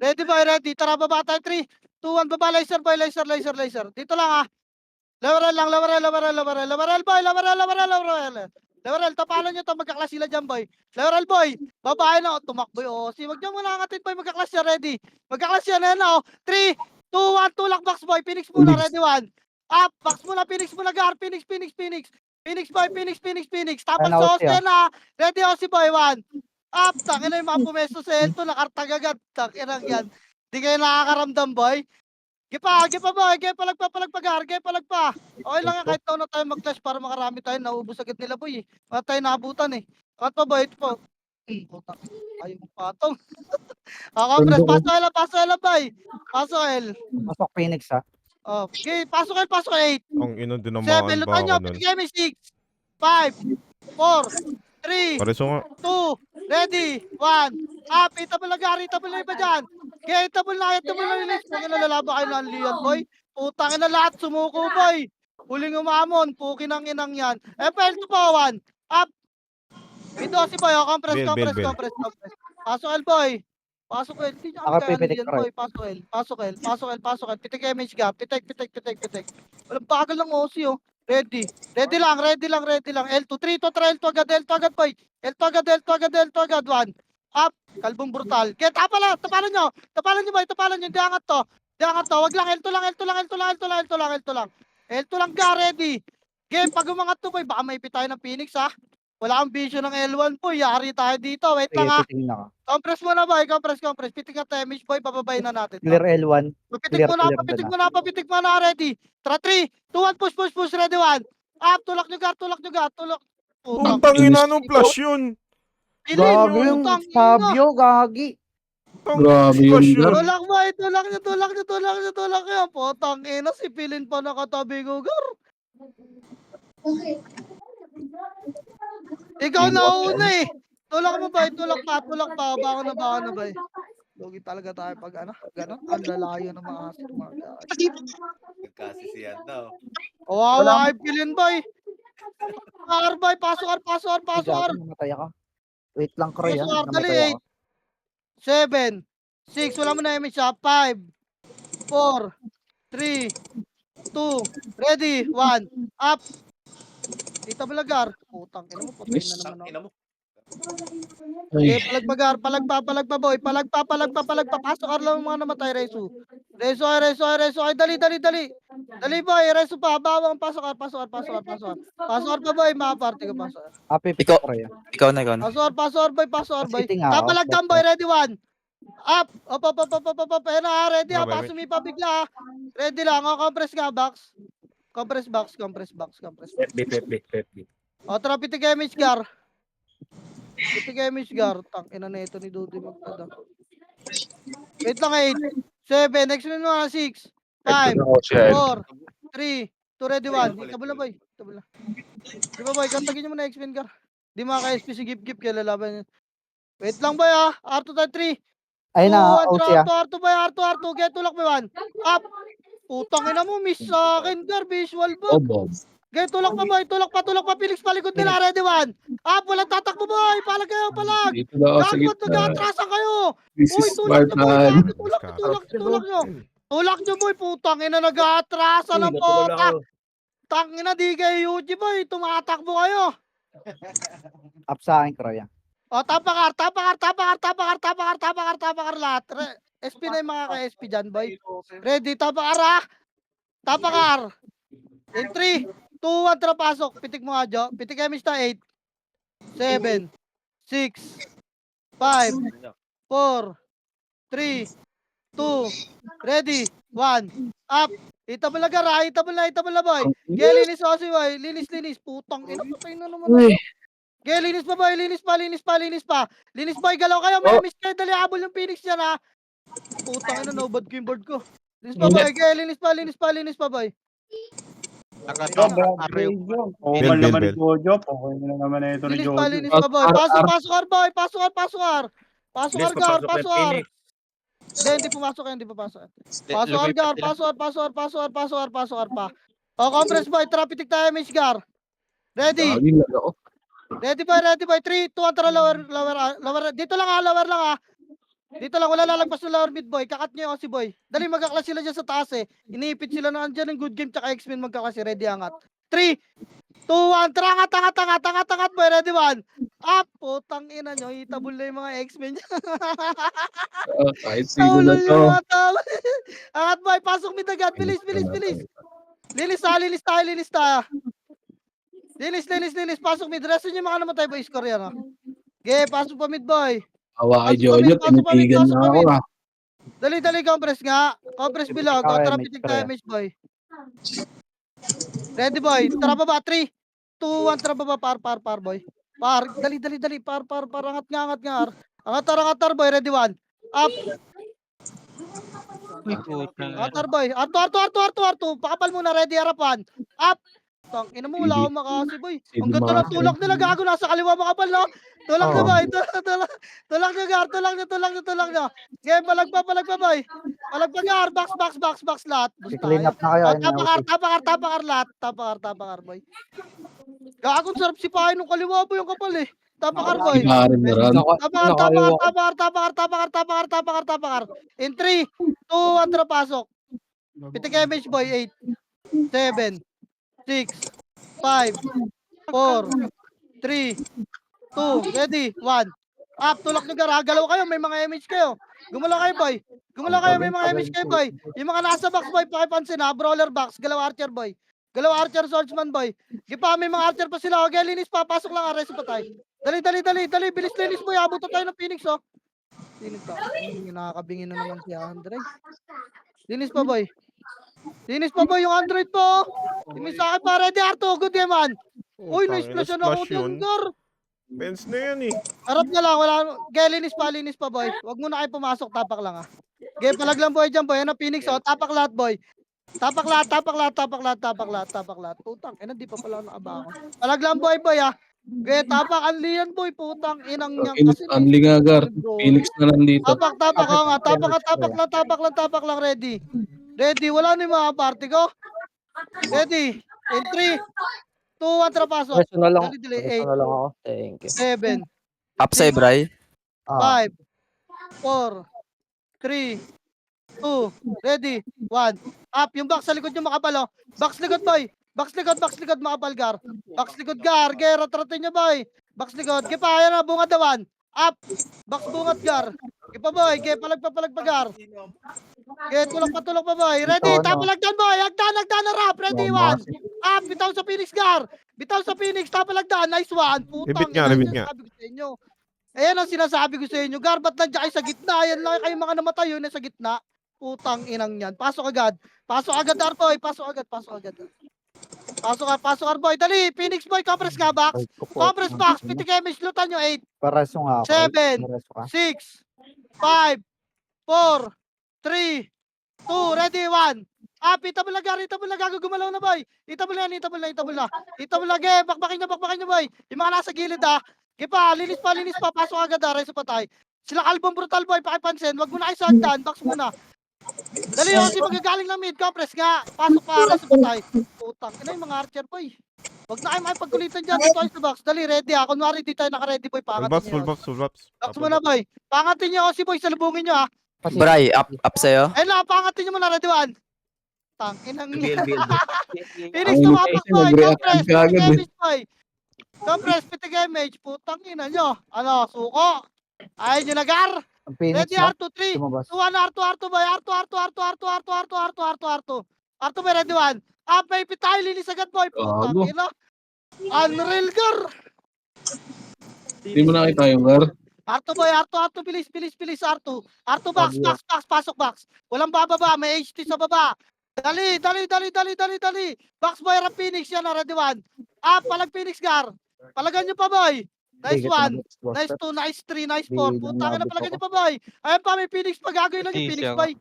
Ready boy, ready. Tara, baba tayo, 3, 2, 1, baba, laser boy, laser. Dito lang Lower L, tapalan nyo to, magkaklas sila dyan boy. Lower L boy, babae na, tumakbo yung OC. Wag nyo muna angatin boy, magkaklas siya, ready. Magkaklas siya na 3, 2, 1, tulak box boy, Phoenix muna, ready 1. Up, box muna, Phoenix muna, gar, Phoenix boy, Phoenix. Tapos Ano, sa OC, OC na, ready OC boy, 1. Up, tangin na yung mga pumesto sa L2, nakartag agad, tangin na yan. Di kayo nakakaramdam boy. Gipa boy, palagpa. Okay lang yan, kahit na tayo mag-clash para makarami tayo, naubos agad nila boy. Wala tayo naabutan Kahit pa boy, ito po. Ayaw mo patong. Compress, pasok L boy. Pasok L. Pasok Phoenix, ha? Okay, pasok L, 8. Ang ino, 7, dinamaan lutan ba nyo, ako nun? pitigyan mo 6, 5, 4, 3, Pareso nga. 2, ready, 1. Up, itabol na iba dyan. Okay, itabol na linis. Pagin na lalaba kayo ng Leon, boy. Putangin na lahat, sumuko, boy. Huling umamon, pukin ang inang yan. FL2 pa, 1. Up. Ito si boy, compress. Bill. Pasok L, boy. Pasok L. Hindi nyo kami kaya Pipitik, Leon, Kroy. boy. Pasok L. Pitik MH ka. Pitik. Walang bagal ng OC, oh. Ready lang. L2, 3, 2, L2 agad, boy. L2 agad, 1. Up, kalbong brutal. Kaya tapalan nyo, boy, hindi angat to. Wag lang, L2 lang. L2 lang ka, ready. Game, pag umangat to, boy, baka may tayo ng Phoenix, ha. Wala kang vision ng L1, boy, yari tayo dito. Wait lang, ha. Piting na ka. Compress muna, boy, compress. Pitik na damage, boy, pababayin na natin. Clear L1. Papitik mo na, ready. Tara, 3, 2, 1, push, ready, 1. Up, tulak nyo, gar. Putang ina, anong flash yun? Gago yung Fabio, gagi. Grabe yun, gar. Tulak nyo. Potang ina, si Pilin pa nakatabi ko, gar. Ikaw na una Tulak mo ba? Tulak pa. Bako na ba? Logi talaga tayo pag gano'n. Ang lalayo ng mga aso. Nagkasisiyan daw. Kawawa kay Pilin, boy. Pasok. Gago, namatay ako. Wait lang, Croy, Yes, ah. War, dali, Namatay ako. 7, 6, wala mo na image ha. 5, 4, 3, 2, ready, 1, up. Tita Balagar. Putang ina mo, patay na naman ako. Okay, Ay, palagpa, boy. Palagpa. Pasok lang yung mga namatay, Resu. Resu, ay, dali. Dali, boy, Resu pa, bawang, pasok. Pasok pa, boy, mga party ko, pasok. Pipit, Ikaw, Croy, ah. ikaw na, ikaw na. Pasok, boy. Sitting nga ako. Tapalagdam, boy, ready, 1. Up! Up! Ayan na, ready ha, Okay, baka sumipa bigla ha. Ready lang, compress nga, box. Compress box. O, tara, pitik image gar. Tang, ina na ito ni Dudu magtada. Wait lang, 8, 7, next minute mo 6, 5, 4, 3, 2, ready, 1. Itabula, boy. Di ba, boy, kantagin nyo muna X-Men gar. Di maka-SP si Gip, kaya lalaban yun. Wait lang, boy ha. R2 tayo, 3. Ayun na, Two, OC, ah. R2, get tulak mo 1. Up! Putang ina mo, miss sa akin, gar, visual oh, bug. Bob. Get tulak pa, boy, tulak pa, Felix, palikod nila, ready, 1. Up, walang tatakbo, boy, palag kayo, palag. Dito na ako sa Gagawat, gitna. nag-aatrasan kayo. This Uy, is tulak nyo, boy, Spartan. gago, tulak nyo. Tulak nyo, boy, putang ina, nag-aatrasan ng Natulala pota. ako. Tangina, di kayo UG, boy, tumatakbo kayo. Up sa akin, Croy, ah. O, tapakar lahat. SP na yung mga ka-SP dyan, boy. Ready, tapakar ha. Tapakar. In 3, 2, 1, tara pasok. Pitik mo nga, Jo. Pitik image na 8, 7, 6, 5, 4, 3, 2, ready, 1, up. Itabal na gara, itabal na boy. Gaya, linis Osi, boy. Linis. Putang ina, patay na naman ako. Uy, Gaya, linis pa, boy. Linis pa. Linis, boy. Galaw kayo. May miss kayo. Dali, habol yung Phoenix dyan, ha. Putang ina, nobad ko yung board ko. Linis pa, boy. Gaya, linis pa, boy. Oval Bel. naman ni Jojo. Okay na naman na ito ni Linis Jojo. pa, boy. Pasok, boy. Pasok, gar. Hindi pumasok yan, hindi papasok. Pasok pa. O, compress, boy. Trapitik tayo, image gar. Ready. lagi lang ako. Ready, boy. 3, 2, 1, tara, lower. Dito lang, ha. Dito lang, wala lalagpas na lower mid, boy. Kakat nyo yung Aussie, boy. Dali, magkaklas sila dyan sa taas, eh. Iniipit sila na andyan ng good game, tsaka X-Men magkaklas. Ready, angat. 3, 2, 1, tara, angat, boy. Ready, 1. Up! Putang ina nyo, itabol na yung mga X-Men dyan. Kahit sino na Naulol to. yung mga tao. Angat, boy. Pasok mid agad. Bilis. Linis tayo. Linis. Pasok mid. Resto nyo mga namatay, boy. Score yan, ha. Okay, pasok pa mid, boy. Awa kay Pasok pa mid, Jojo, tinitigan pasok na pa ako mid. ah. Dali, compress nga. Compress bilog. O, Okay, tara, mid, pitik pre. tayo, image, boy. Ready, boy. Tara baba. 3, 2, 1, tara baba. Par, boy. Dali. Par. Angat nga. Angat, boy. Ready, 1. Up. Angat, boy. Arto. Pakapal muna. Ready, harapan. Up. Tang ina mo, wala akong makasi, boy. Ang ganda ng tulak nila, gago. Nasa kaliwa makapal, no? Tulak na, boy. Tulak nyo. Game, palag pa, boy. Palag pa, gar. Box lahat. I-clean up na kayo. Ayun na, OC. Tapakar lahat. Tapakar, boy. Gago, sarap sipahin nung kaliwa, boy. Yung kapal, eh. Tapakar, boy. Ibarin na rin. Tapakar. In 3, 2, 1, tara, pasok. Pitik image, boy. 8, 7, 6, 5, 4, 3, 2, ready, 1. Up, tulak nyo gara, galaw kayo, may mga image kayo. Gumalaw kayo, boy. May mga image kayo, boy. Yung mga nasa box, boy, pakipansin ha, brawler box, galaw archer, boy. Galaw archer, swordsman, boy. Gipa, may mga archer pa sila, okay, linis pa, pasok lang, arresto pa tayo. Dali, bilis, boy, abot na tayo ng Phoenix, oh. Linis pa, nakakabingin na naman si Andre. Linis pa, boy, yung Android po. Linis sa akin pa, ready, Arto, good game, man. Uy, na-splash na ako dyan, gar. Benz na yan eh. Harap na lang, wala. Gaya, linis pa, boy. Huwag muna kayo pumasok, tapak lang, ha. Gaya, palag lang, boy, dyan, boy. Yan ang Phoenix, oh. Tapak lahat, boy. Tapak lahat. Putang, di pa pala nakabangon. Palag lang, boy, ha. Gaya, tapak, anli yan, boy. Putang, inang niyang kasi. Anli nga, Gar. Phoenix na nandito. Tapak, oo nga. Tapak lang, ready. Wala na yung mga party ko. Ready. In 3, 2, 1, tara pasok. Personal lang. Dali, 8, Personal lang ako. Thank you. 7, Upside, Bray. 5, 4, 3, 2, ready, 1. Up, yung box sa likod nyo makapal, oh. Box likod, boy. Box likod, makapal, Gar. Box likod, Gar. Gera, tratin nyo, boy. Box likod. Gipa, ayan na, bungad dawan. Up. Box bungad, Gar. Gipa, boy. Palag pa, Gar. Tulak pa, boy. Ready, Ito, ano? tapalagdan, boy. Hagdan na rap. Ready, 1. Up, bitaw sa Phoenix, Gar. Bitaw sa Phoenix, tapalagdan. Nice one. Putang, Repeat nga. sabi ko sa inyo. Ayan ang sinasabi ko sa inyo. Gar, ba't nandiyan kayo sa gitna? Ayan lang kayo mga namatay yun sa gitna. Putang inang yan. Pasok agad, Arboy. Pasok agad. Pasok, Arboy. Dali, Phoenix boy, compress nga box. Compress box, pitikemage, lutan nyo, 8, Paraso nga ako. 7, Paraso ka. 6, 5, 4, 3, 2, ready, 1. Itabol na, Gar, gumalaw na, boy. Itabol na, bakbakin nyo, boy. Yung mga nasa gilid, Gipa, linis pa, pasok agad, reso patay. Sila album brutal, boy, pakipansin. Wag mo na kayo sa hagdan, box muna. Dali, kasi magagaling ng mid, compress nga. Pasok pa, reso patay. Putang, ina yung mga archer, boy. Wag na kayo makipagkulitan dyan, dito kayo sa box. Dali, ready, Kunwari, di tayo naka-ready, boy, Full pangatin buffs, nyo. full buffs. Box muna, boy. Pangatin nyo, si boy, salubungin nyo, Bray, up sa'yo. Ayun lang, pangatin nyo muna, ready, 1. Tangin ang Phoenix Ang tumapos, boy. nag-react Compress, ka agad, pitik boy. Compress, pitik image. Putang ina nyo. Ano, suko. Ayun nyo na, Gar. Ang Phoenix Ready, na. R2, 3, Lumabas. 2, 1, R2, boy. R2, boy, ready, 1. Up, may pitay, linis agad, boy. Putang Gago. ina. Unreal, Gar. Hindi mo nakita yung Gar. R2, boy, R2, bilis, R2. R2, box, pasok, box. Walang bababa, may HT sa baba. Dali. Box, boy, rap Phoenix yan, ready, 1. Up, palag Phoenix, Gar. Palagan nyo pa, boy. Nice 1. Nice 2, nice 3, nice 4. Putangin na palagan nyo pa, boy. Ayan pa, may Phoenix pa, gagawin lang yung Phoenix, boy.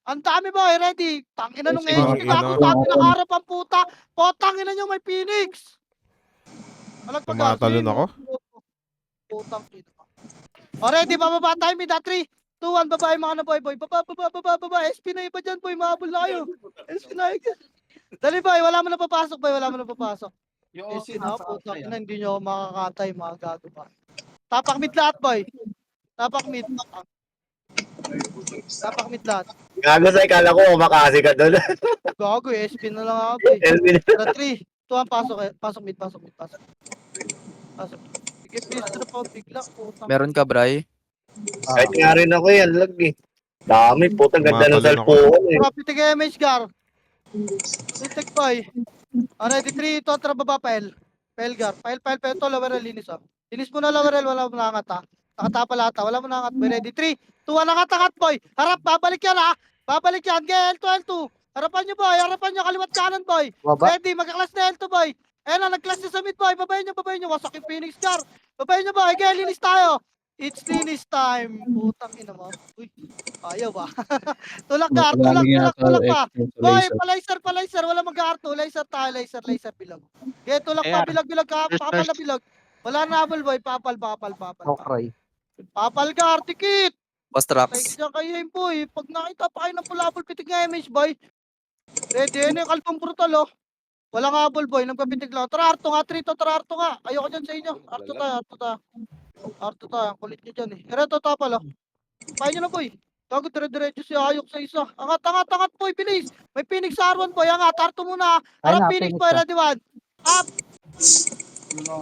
Ang dami, boy, ready. Tangin na nung Sige, HT, gago, sabi nakaharap ang puta. Potangin na nyo, may Phoenix. Palag pa, Gar. Tumatalon ako? Putang ina. Already, bababa tayo, mid, 3, 2, 1, baba yung mga na, boy. Baba. SP na iba dyan, boy. Mahabol na kayo. SP na iba. Dali, boy. Wala mo na papasok, boy. SP na, putang ina. Hindi nyo ako makakatay, mga gago pa. Tapak mid lahat, boy. Tapak mid lahat. Gago sa ikala ko, makasi ka doon. Gago, SP na lang ako, boy. Tara, 3, 2, 1, pasok mid. Sige, please, drop out bigla. Putang. Meron ka, Bray. Kahit nga rin ako yan, lag eh. Dami, putang ganda ng Tumatalon ako. salpuan eh. Pitik image, Gar. Pitik, boy. Already, 3, 2, tara baba, Pel, Gar. Pel, to, Lawerel, linis, Linis mo na, Lawerel, wala mo nangat, Nakatapa lahat, wala mo nangat, boy. Ready, 3, 2, 1, nangat, boy. Harap, babalik yan, Babalik yan, L2. Harapan nyo, boy. Kaliwat kanan, boy. Baba. Ready, magka-class na L2, boy. Ayan na, nag-class na sa mid, boy. Babayin nyo. Wasak yung Phoenix, Gar. Babayin nyo, boy. Linis tayo. It's linis time. Putang ina mo. Uy, ayaw ba? Tulak, Gar. Tulak pa. Boy, pa-laser. Wala mag-R2. Laser tayo, laser bilog. Okay, tulak pa, bilog. Papal na bilog. Wala na habol, boy. Papal. Okray. Papal, Gar. Tikit. Boss Like Trax. siya kayo yun, boy. Pag nakita pa kayo ng pulabol, pitik nga image, boy. Ready, yun yung kalpong brutal, Walang habol, boy. Nagpapitig lang. Tara, Arto nga, 3 to. Tara, Arto nga. Ayoko dyan sa inyo. Arto tayo. Ang kulit nyo dyan, Pero ito, tapal, Pahin nyo na, boy. Gago, dire-diretso si Ayok sa isa. Angat, boy. Bilis. May Phoenix sa R1, boy. Angat, Arto muna. Harap, Phoenix, boy. Ready, 1. Up.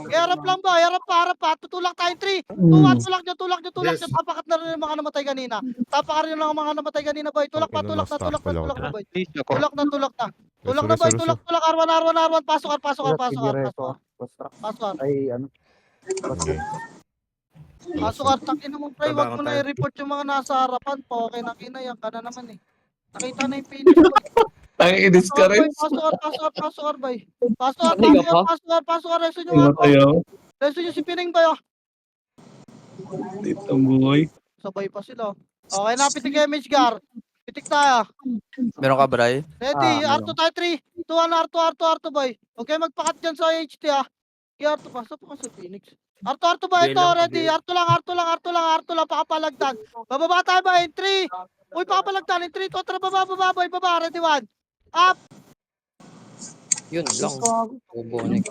Harap lang, boy. Harap pa. Tutulak tayo, 3, 2, 1. Tulak nyo. Tapakat na rin yung mga namatay kanina. Tapakat rin lang ang mga namatay kanina, boy. Tulak na, boy. Tulak na, boy. Tulak. R1. Pasok. Pasok. Ay, ano. Okay. Pasok, takin mo, pre. Wag mo na i-report yung mga nasa harapan. Okay na kinayang ka na naman, Nakita na yung Phoenix. Tangin-inis ka rin. Pasok, boy. Pasok. Reso nyo, Matay ako. Reso nyo si Pining, boy, Dito buhay. Sabay pa sila. Okay na, pitik image, Gar. Pitik tayo. Meron ka, Bray. Ready, meron. R2 tayo, 3, 2, 1, R2, boy. Okay, magpakat dyan sa HT, Kaya R2 pa, saan pa sa Phoenix? R2 ba ito? Ready, R2 lang, pakapalagdan. Bababa tayo ba in 3? Uy, pakapalagdan in 3, 2, tara, baba, boy, baba, ready, 1. Up! Yun lang. Bubonic.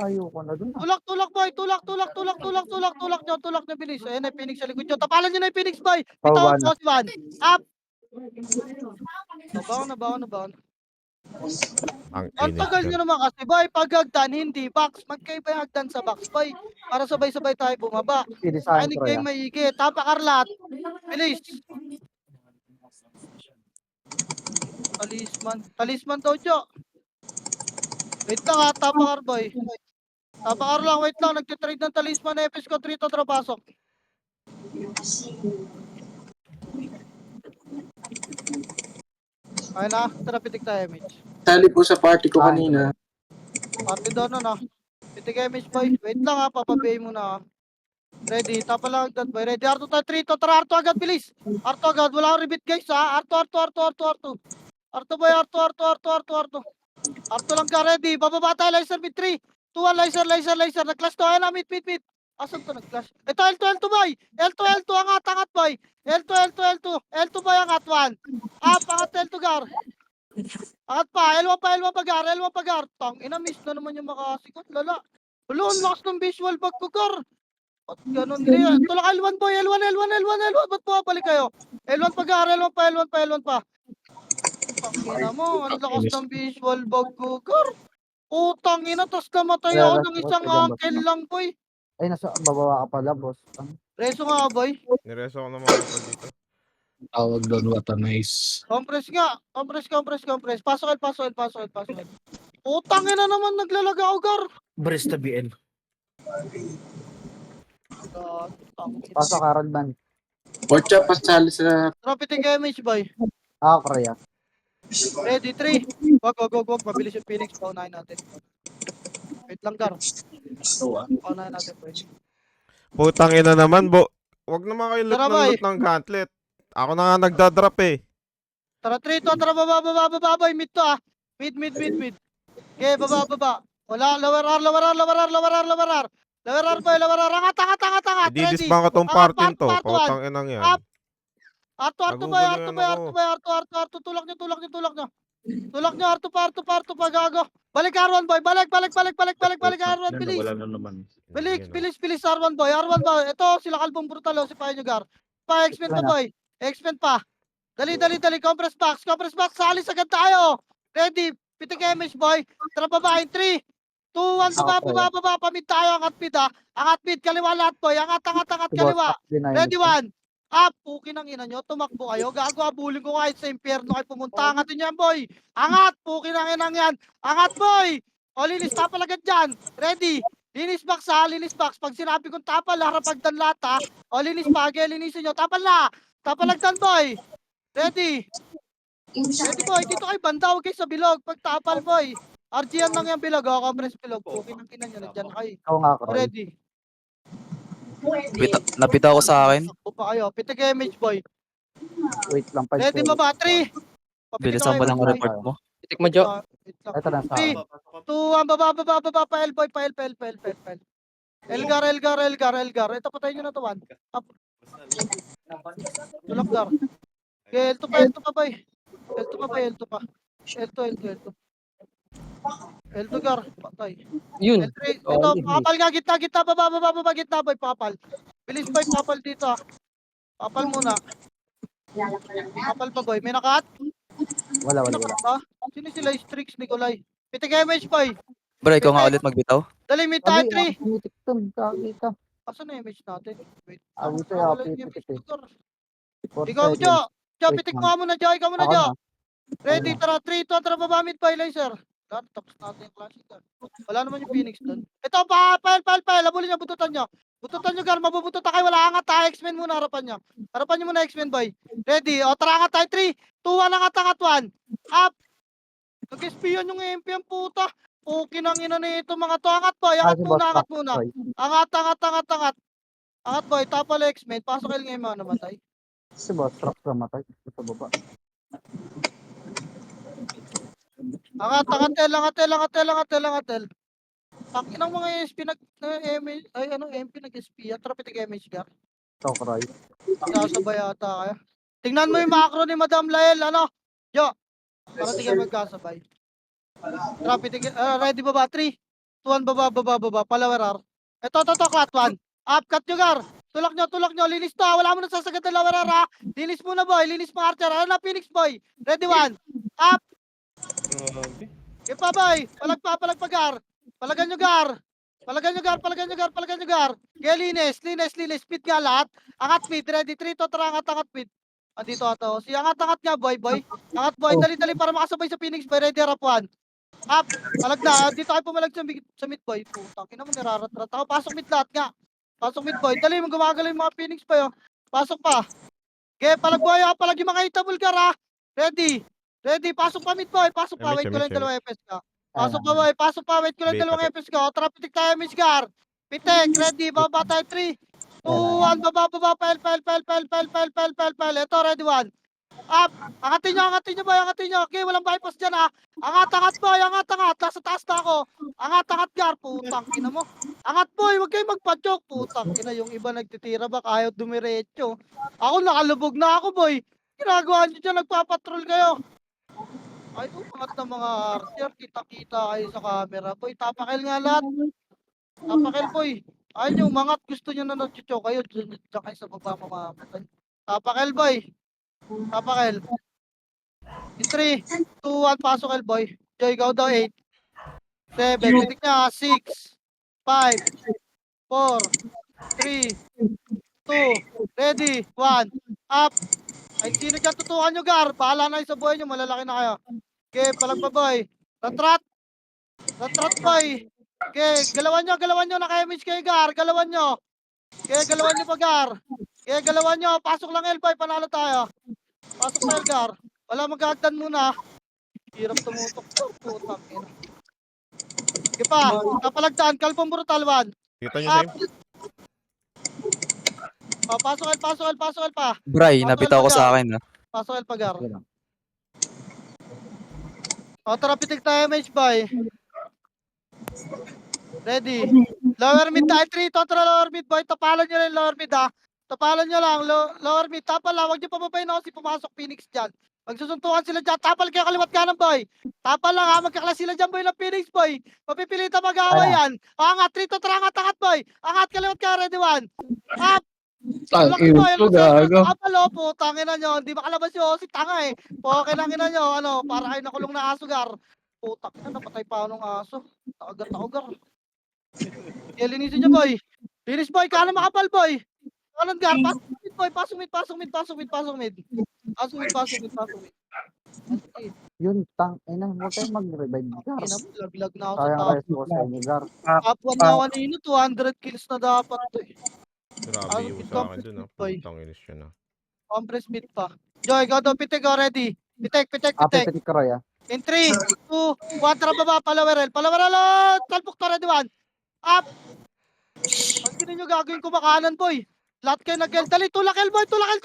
Ayoko na dun. Tulak boy, tulak nyo bilis. Ayan na yung Phoenix sa likod nyo. Tapalan nyo na yung Phoenix boy. Ito, boss one. Up. Nabaon. Ang tagal nyo naman kasi boy, pag hagdan, hindi box. Magkaiba yung hagdan sa box boy. Para sabay-sabay tayo bumaba. Pinisahan Ay, ko kayo maigi. Tapakarlat. Bilis. Talisman daw, Jo. Wait lang ha, tapakar boy. Tapakar lang, wait lang. Nagtitrade ng talisman na FS ko, 3 to pasok. Ayun na, tara pitik tayo, Mitch. Sali po sa party ko kanina. Party doon na. Pitik MH boy. Wait lang ha, papabay muna ha. Ready, tapa lang agad boy. Ready, Arto tayo 3 to, tara Arto agad, bilis. Arto agad, wala akong repeat guys ha. Arto. Arto boy, Arto. Arto lang ka, ready. Bababa tayo, laser mid 3. 2-1, laser. Nag-clash to, ayun na, mid. Asan to nag-clash? Ito, L2 boy. L2, angat boy. L2 boy, angat 1. Up, angat L2 gar. Angat pa, L1 pa gar. Tang, ina-miss na naman yung makasikot, lala. Wala, ang lakas ng visual bag ko gar. At ganun din yan. Tulak L1 boy, L1. Ba't bumabalik kayo? L1 pa gar, L1 pa. Tangina mo, ang lakas ng visual bag ko gar. Utang ina, tas namatay ako ng isang uncle lang boy. Ay, nasa bababa ka pala, boss. Reso nga boy. Nireso ko naman ako dito. Tawag doon, what a nice. Compress nga. Compress. Pasok el. Utang ina naman naglalaga ako gar. Bresta BL. Pasok ka, Rodman. Orcha, pasali sa... Tropiting MH boy. Korea. Ready, 3. Wag. Mabilis yung Phoenix. Paunahin natin. Wait lang gar. Paunahin natin boy. Putang ina naman, wag naman kayo Tara, loot ng gauntlet. Ako na nga nagdadrop eh. Tara 3 to, tara baba boy. Mid to ah. Mid. Okay, baba. Wala, lower R. Lower R boy. Angat. Ididisbang ko tong party to. Putang inang yan. Arto boy. Tulak nyo. Arto pa gago. Balik R1 boy. Balik R1 bilis. Wala na naman. Bilis R1 boy. Ito sila kalbong brutal si Payo Gar. Expand pa boy. Expand pa. Dali. Compress box. Salis agad tayo. Ready. Pitik MH boy. Tara babae 3. 2, 1, baba, pamid tayo, angat mid ha. Angat mid, kaliwa lahat boy. Angat kaliwa. Ready 1. Up, pukin ang ina nyo, tumakbo kayo. Gago, abulin ko kahit sa impyerno kayo pumunta. Angatin yan boy. Angat, pukin ang inang yan. Angat boy. O, linis, tapal agad dyan. Ready. Linis box ha, linis box. Pag sinabi kong tapal, harap agdan lahat ha. O, linis pa, linisin nyo. Tapal na. Tapal agdan boy. Ready. Ready boy, dito kayo banda, huwag kayo sa bilog. Pag tapal boy. RGM lang yung bilog, o, compress bilog. Pukin ang ina nyo, nadyan kayo. Ikaw nga, Korea. Ready. Napita ko sa akin. Takbo pa kayo. Pitik MH boy. Wait lang. Ready ba? 3. Bilisan mo lang ang report mo. Pitik mo, Jo. Ito na sa 3, 2, 1, baba, pa L boy, pa L. Elgar. Ito patayin nyo na to, 1. Up. Tulak gar. Okay, L2 pa boy. L2 pa. L2 gar, patay. Yun. L3, ito, papal nga, gitna, baba, gitna boy, papal. Bilis boy, papal dito ah. Papal muna. Papal pa boy, may nakat? Wala. Sino sila? Strix, Nikolay. Pitik MH boy. Bro, ikaw nga ulit magbitaw. Dali, mid tayo, 3. Putik dun, kakita. Asan na MH natin? Wait. Ako sa'yo, Wala yung pitik MH eh. ko. Ikaw, Jo. Pitik mo muna, Jo. Ikaw muna, Ako Jo. na. Ready, tara, 3, 2, tara, baba, mid by laser. Tapos natin yung classic. Wala naman yung Phoenix doon. Ito, pael. Labulin nyo, bututan nyo, Gar. Mabubututan kayo. Wala angat tayo. X-Men muna, harapan nyo. Harapan nyo muna, X-Men boy. Ready, o, tara, angat tayo. 3, 2, 1, angat 1. Up. Nag-espion yung MP ang puta. Okay nang ina nito mga to. Angat boy, angat muna. Angat. Angat boy, tapal X-Men. Pasok kayo ngayon mga namatay. Si boss, truck na matay. Sa baba. Angat, tel. Takin ng mga SP MP nag-SP. Traffic MH gar. Ito, Korea. Magkasabay ata kaya. Tingnan mo yung macro ni Madam Lael, Jo. Para tingnan magkasabay. Ready baba, 3, 2, 1, baba, palawarar. Ito, clat 1. Up, cut nyo, Gar. Tulak nyo, linis to, wala mo na sasagad ng lawarar, ha. Linis muna, boy, linis mo, Archer. Ano na, Phoenix, boy? Ready, 1. Up, Grabe. ipa, boy. Palag pa, Gar. Palagan nyo, Gar. Kaya linis. Speed nga lahat. Angat speed, ready, 3, to, tara, angat speed. Andito ato. Si angat nga, boy. Angat, boy, dali, para makasabay sa Phoenix, boy. Ready, harap 1. Up, palag na. Dito kayo pumalag sa mid, boy. Putang ina mo, nirarat-rat ako. Pasok mid lahat nga. Pasok mid, boy. Dali mo, gumagalaw yung mga Phoenix, boy. Oh. Pasok pa. Okay, palag, boy. Oh. Palag yung mga hitable ka, ha. Ready. Pasok pa mid, boy. Pasok pa. Wait ko lang yung dalawang FS ka. Pasok pa, boy. Wait ko lang yung dalawang FS ka. Tara, pitik tayo, Mishgar. Pitik, ready. Baba tayo, 3, 2, 1. Baba. Pel. Ito, ready, 1. Up! Angatin nyo, boy. Okay, walang bypass dyan, ha. Angat, boy. Nasa taas na ako. Angat, Gar. Putang ina mo. Angat, boy. Huwag kayo magpa-joke. Putang ina, yung iba nagtitira ba? Ayaw dumiretso. Ako, nakalubog na ako, boy. Ginagawa nyo dyan, nagpapatrol kayo. Ay, umangat ng mga archer. Kita-kita kayo sa camera, boy. Tapakil nga lahat. Boy. Ayaw nyo, umangat. Gusto nyo na nag-choke kayo. Diyan kayo sa baba mamamatay. Tapakil, boy. Tapakil. 3, 2, 1, pasok, El boy. Joy, ikaw daw, 8, 7, pitik niya, 6, 5, 4, 3, 2, ready, 1, up. Ay, sino dyan tutukan nyo, Gar? Bahala na yung sa buhay nyo, malalaki na kayo. Okay, palag pa, boy. Ratrat, boy. Okay, galawan nyo, naka-image kayo, Gar. Galawan nyo pa, Gar. Okay, galawan nyo, pasok lang, El boy, panalo tayo. Pasok pa, Gar. Wala magagdan muna. Hirap tumutok. Putang ina. Sige pa. Kapalagdaan. Kalpong brutal 1. Kita nyo, Sam? Pasok El pa. Bray, nabitaw ko sa akin, ha. Pasok El pa, Gar. Tara, pitik tayo, mage boy. Ready. Lower mid tayo. 3, tara, lower mid boy. Tapalan nyo lang lower mid, ha. Tapalan nyo lang. Lower mid. Tapal lang. Huwag nyo papabayin ako si pumasok Phoenix dyan. Magsusuntukan sila dyan. Tapal kayo kaliwat kanan, boy. Tapal lang, ha. Magkaklas sila dyan, boy, ng Phoenix, boy. Mapipilitan mag-away yan. Angat, 3, to, tara, angat, boy. Angat, kaliwat ka, ready, 1. Up. Tulak, boy. Tapal, oh, putang ina nyo. Hindi makalabas yung si tanga, eh. Okay lang ina nyo. Ano, para kayo nakulong na aso, Gar. Putang ina, napatay pa nung aso. Nakagat ako, Gar. Kaya linisin nyo, boy. Linis, boy. Kanan makapal, boy. Kanan, Gar. Pasok mid. Yun, huwag kayo mag-revive, Gar. Laglag na ako sa Sayang top. rest mo sa inyo, Gar. Top 1 na kanino, 200 kills na dapat to, eh. Grabe yung sa akin dun, ha. Putang inis yun, ha. Compress beat pa. Joy, go daw, pitik, go, ready. Pitik. Pitik ka, Roy, In 3, 2, 1, tara baba, palawerel, talpok to, ready, 1. Up! Ang kinin nyo gagawin ko makanan, boy. Lahat kayo nag-el. Dali, tulak, boy. Tulak,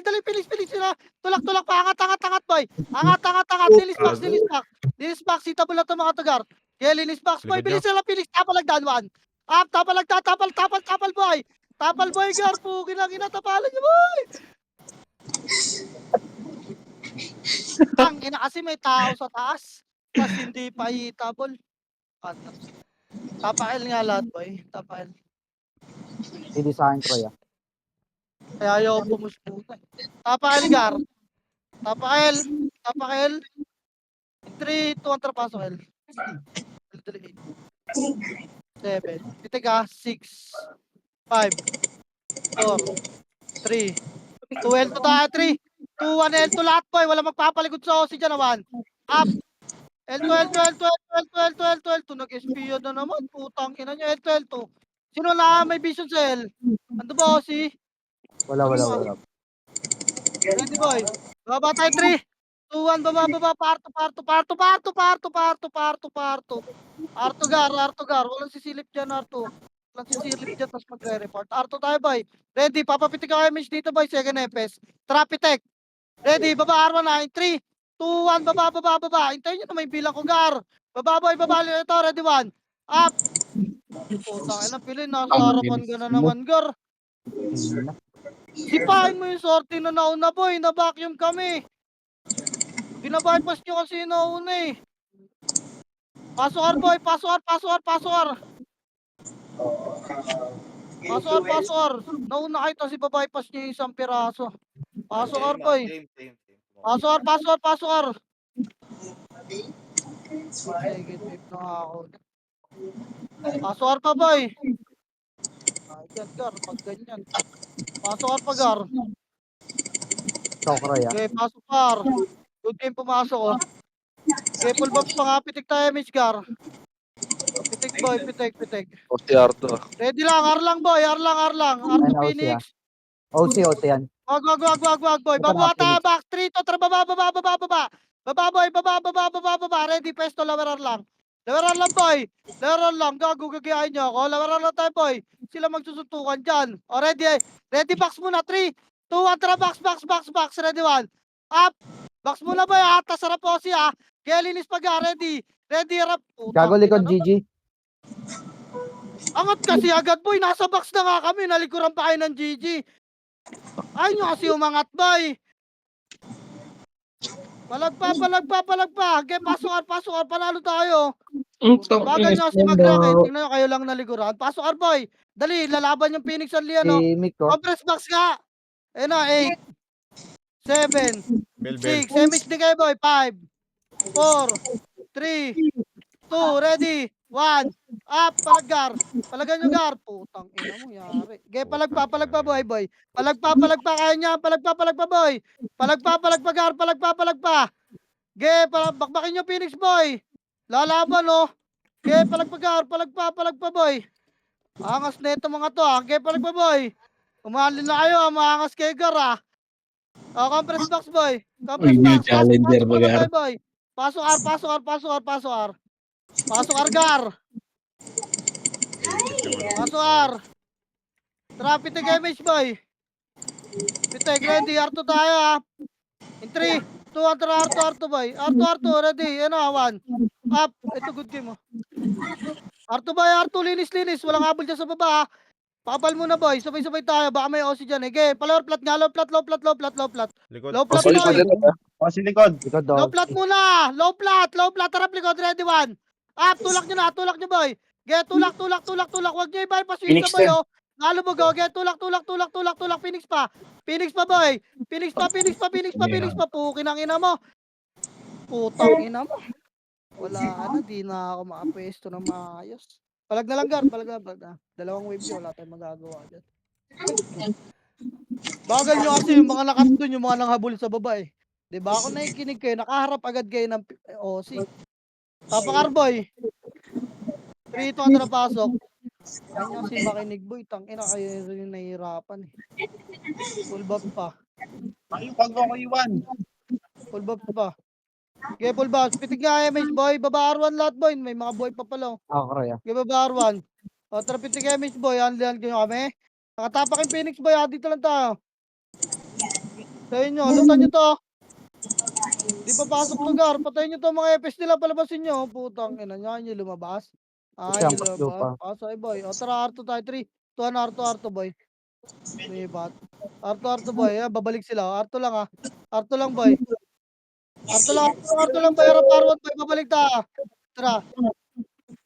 dali, pilis sila. Tulak pa, angat, boy. Angat, linis box, sitable na ito mga tugar. Kaya linis box, boy, bilis sila, tapalagdan, 1. Up, tapal, boy. Tapal, boy, Gar, pugin lang, inatapalan nyo, boy. Ang ina kasi may tao sa taas. Tapos hindi pa hitable. Tapakil nga lahat, boy. Tapakil. Hindi sa akin, Roy, Kaya ayaw pumusputa. Tapakil, Gar. Tapakil. 3, 2, 1, trapasok, El. 7. Pitik, 6, 5, 4, 3, 2, L to tayo, 3, 2, 1, L to lahat, boy. Wala magpapaligod sa OC dyan, 1. Up. L2. Nag-SPO na naman. Putang ina nyo, L2. Sino na may vision sa L? Ando ba, OC? Wala. Ready, boy. Baba tayo, 3, 2, 1, baba. Parto. Gar. Walang sisilip dyan, Arto. Tapos magre-report. Arto tayo, boy. Ready, papapitik ako image dito, boy. Second FS. Trapitek. Ready, baba, R1, 3, 2, 1, baba. Hintayin nyo na may bilang ko, Gar. Baba, boy, ito, ready, 1. Up. Putang ina, pili, nasa harapan ka na naman, Gar. Sipahin mo yung sorting na nauna, boy. Na-vacuum kami. Binabypass nyo kasi nauna eh. Pasok R boy, pasok R, pasok R, pasok R. Pasok R, pasok R. Nauna kayo kasi babypass nyo yung isang piraso. Pasok R boy. Pasok R, pasok R, pasok R. Sige, tape na nga ako. Pasok R pa boy. Ay, yan Gar, pag ganyan. Pasok R pa Gar. Sokra ya. Okay, pasok R. Good game pumasok oh. Okay, full box pa nga, pitik tayo Gar. Pitik boy, pitik. 40 Arto. Ready lang, R lang boy, R lang. R2 Ayun, Phoenix. OC yan. Wag boy. Ito na, Baba tayo, Phoenix. back 3 to, tara baba. Baba boy, baba. Ready, pesto, lower R lang. Lower R lang boy. Lower R lang, gagayahin nyo ako. Lower R lang tayo boy. Sila magsusuntukan dyan. O ready box muna, 3, 2, 1, tara box. Ready 1. Up. Box muna boy, atas sarap po siya. Kaya linis pag ready. Ready, harap. Gago likod, GG. Angat kasi agad boy, nasa box na nga kami, nalikuran pa kayo ng GG. Ay nyo kasi umangat boy. Palagpa. Okay, pasok R, panalo tayo. Bagal nyo kasi mag-racket, tingnan nyo kayo lang nalikuran. Pasok R boy, dali, lalaban yung Phoenix and Liano. Si Miko. Compress box nga. Eh na, 8, 7, Bell. 6, semich di kayo boy, 5, 4, 3, 2, ready, 1, up, palagan nyo Gar, putang ina mo, yari. Okay, palagpa boy, palagpa, kaya niya, palagpa boy, palagpa Gar, palagpa. Okay, bakbakin nyo Phoenix boy, lalaban oh. Okay, palagpa Gar, palagpa boy. Angas na ito mga to ah, okay, palagpa boy. Umahalin na kayo ah, maangas kay Gar ah. Compress box boy. Compress Uy, new box. challenger ba, Gar? Boy. Pasok R. Pasok R Gar. Pasok R. Traffic the image boy. Pitek ready. R2 tayo ah. In 3, 2, R2 boy. R2 ready. Ano 1. Up. Ito good game oh. R2 boy. R2 linis. Walang habol dyan sa baba ah. Pakabal muna boy, sabay-sabay tayo, baka may OC dyan. Okay, low plat. Likod. Low plat boy. Kasi likod. Likod Low OC. plat muna. Low plat. Harap likod, ready 1. Up, tulak nyo boy. Get, tulak. Huwag nyo i-bypass yung isa boy oh. Nalubog oh, get, tulak. Phoenix pa boy. Phoenix pa. Pukin ang ina mo. Putang ina mo. Wala ka na, di na ako makapwesto na maayos. Palag na lang Gar, palag na. Dalawang wave yun, wala tayong magagawa dyan. Bagal nyo kasi yung mga nakatun, yung mga nanghabol sa baba eh. Diba ako nakikinig kayo, nakaharap agad kayo ng OC. Tapak boy. 3, 2, na pasok. Kanya kasi makinig boy, tangina kayo rin nahihirapan eh. Full buff pa. Ayun, pag ako iwan. Full buff pa. Okay, full buff. Pitig nga MH boy, baba R1 lahat boy. May mga boy pa pala. Sokra ya. Okay, baba R1. O, tara pitig MH boy, handlehan nyo kami. Nakatapak yung Phoenix boy, dito lang tayo. Sa inyo, lutan nyo to. Di pa pasok to Gar, patayin nyo to mga FS nila, palabasin nyo. Putang ina nyo lumabas. Siyang paslo pa. Pasok boy. O tara R2 tayo, 3, 2, R2 boy. May bat. R2 boy, babalik sila. R2 lang R2 lang boy. R2 lang boy, harap R1 boy, babalik ta. Tara.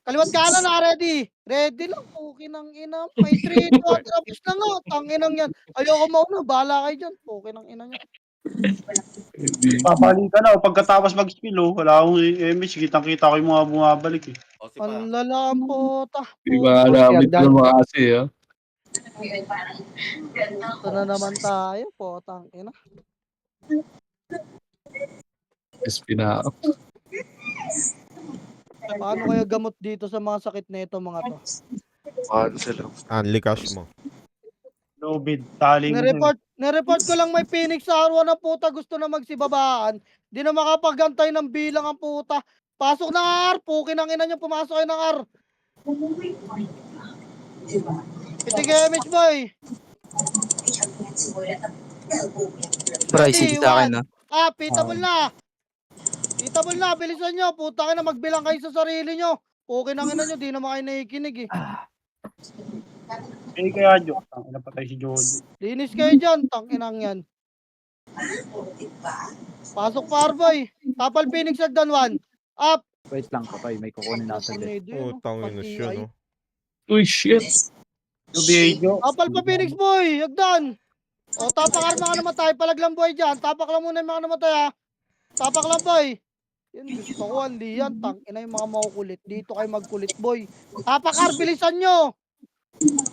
Kaliwat kanan na, ready. Ready lang, pukin ng ina. May 3, 2, tapos na nga. Tanginang yan. Ayoko mauna, bahala kayo dyan. Pukin ng ina nyo. Babalik ka na. Pagkatapos mag-spill, wala akong image. Kitang-kita ko yung mga bumabalik eh. Ang lalam po, Iba alamit na mga kasi, ah. Ito na naman tayo, potang ina. Espina. Paano kaya gamot dito sa mga sakit na ito mga to? Unli cash mo. Low bid. Taling. Nireport ko lang may Phoenix sa R1 na puta gusto na magsibabaan. Di na makapagantay ng bilang ang puta. Pasok na R, pukin ang ina nyo, pumasok kayo ng R. Pitig image boy. Pricing sa akin, ha? Pitable na, bilisan nyo. Puta kayo na, magbilang kayo sa sarili nyo. Okay na ina nyo, di naman kayo nakikinig eh. Eh, kaya joke. Napatay si Jojo. Linis kayo dyan, tanginang yan. Pasok pa Arboy. Tapal Phoenix Agdan 1. Up. Wait lang, Totoy. May kukunin natin din. Putang ina siya, no? Uy, shit. Tapal pa Phoenix boy. Agdan. O, tapak arma ka namatay. Palag lang boy dyan. Tapak lang muna yung mga namatay ha. Tapak lang boy. Yan, gusto ko, hindi yan. Tangina yung mga makukulit. Dito kayo magkulit, boy. Tapakar, bilisan nyo.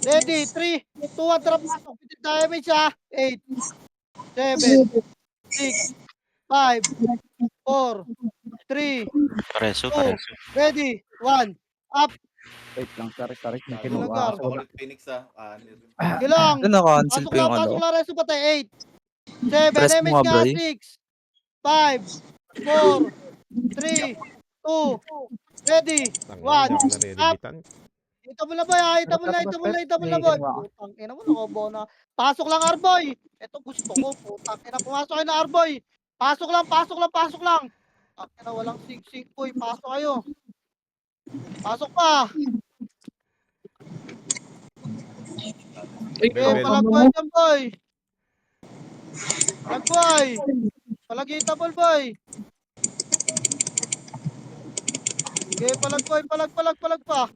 Ready, 3, 2, 1, trap. Pitit damage, ha. 8, 7, 6, 5, 4, 3, Pareso, 2, ready, 1. Up. Wait lang, sorry. May Lugar. kinuha ako. Kilang. Doon na-cancel Pasok pa yung lang, ano. pasok lang. Reso patay. 8, 7, Press mo damage nga, nga. Bray. 6, 5, 4, 3, 2, ready, 1. Up. Ito mo na boy, ito mo na boy. Putang ina mo, nakobo na. Pasok lang Arboy. Ito gusto ko, putang ina, pumasok kayo na Arboy. Pasok lang. Ang ina, walang sig boy, pasok kayo. Pasok pa. Ay, Okay, palagboy dyan boy. Palagboy. Palagita boy. Okay, palag pa.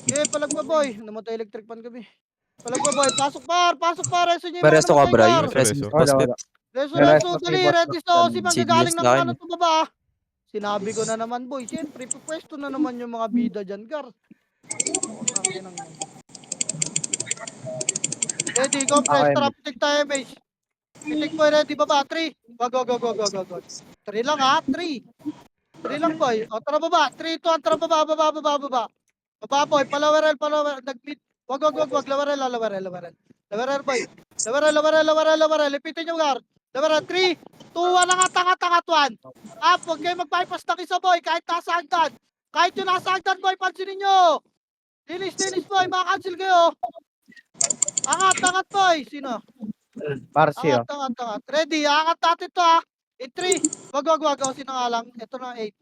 Okay, palag pa boy. Namatay electric pan kami. Palag pa boy, pasok pa. Reso nyo yung mga Pareso ka, namatay, Bray. Gar. Reso. Wala. Reso, Resto, dali, kay Boss ready Roxanne. si manggagaling ng Siglis ano line. to baba. Sinabi ko na naman boy, siyempre, pupwesto na naman yung mga bida dyan, Gar. Ready, compress, Okay. tara, pitik tayo, mage. Pitik boy, ready, baba, 3. Wag. 3 lang ha, 3. 3 lang boy. O, tara baba, 3, 2, tara baba. Baba boy, palawarel, nag-mid. Wag, lawarel boy. Lawarel, lipitin nyo, Gar. Lawarel, 3, 2, 1, lang, tanga-tanga, 1. Up, huwag kayo mag-bypass ng isa boy, kahit nasa hagdan. Kahit yung nasa hagdan boy, pansinin nyo. Linis boy, maka-cancel kayo. Angat boy, sino? Parsi, oh. Angat. Ready, angat natin to ha. In 3, wag. O, sino nga lang? Ito na, 8,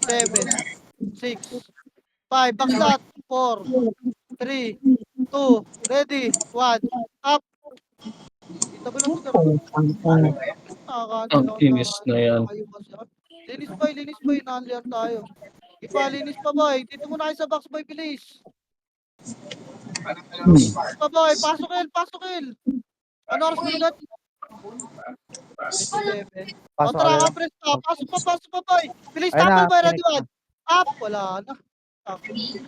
7, 6, 5, backstat, 4, 3, 2, ready, 1, up. Ito ba lang ito? Ang inis na yan. Linis boy, nandiyan tayo. Linis pa boy, dito muna kayo sa box boy, bilis. Pa boy, pasok il. Ano oras mo agad? 27. O Pasok tara, ulit. compress pa. Pasok pa boy. Bilis, Ayun tapal na, boy, ready, connect 1. Up, wala na. Nakayo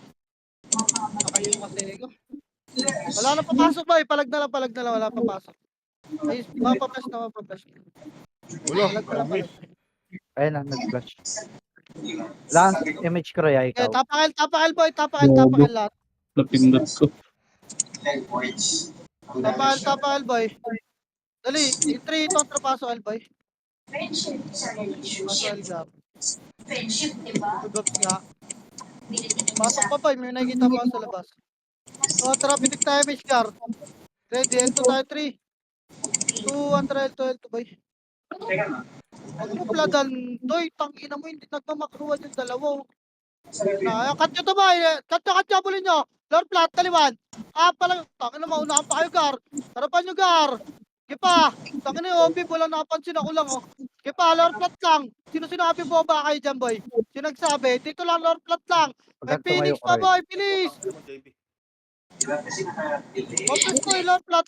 kasi ko. Wala na papasok boy, palag na lang, wala papasok. Ay, mapapash na. Wala, Palag na lang. Ayun na, nag-flash. Lance, image ko rin, Okay, ikaw. tapakal boy, tapakal lahat. Napindot ko. Tapakal boy. Dali, in 3, ito ang trapasok boy. Pasok gap. Gaps nga. Pasok pa boy, may nakikita pa sa labas. O, tara, pitik tayo, Miss Gar. Ready, L2 tayo, 3. 2, 1, tara, L2, boy. Huwag mo pladan, Doy. Tangina mo, hindi nagmamakruan yung dalawa. Cut nyo to, boy. Cut nyo, bulin nyo. Lord flat, taliwan. Palang, tangina, maunahan pa kayo, Gar. Tarapan nyo, Gar. Kipa, tangina yung OB, wala napansin ako lang, oh. Kipa, Lord flat lang. Sino sinabi boba kayo dyan, boy? Sino nagsabi? Dito lang, Lord flat lang. May Pagkat tumayo Phoenix ko pa, rin. boy, bilis. Compress boy, Lord flat,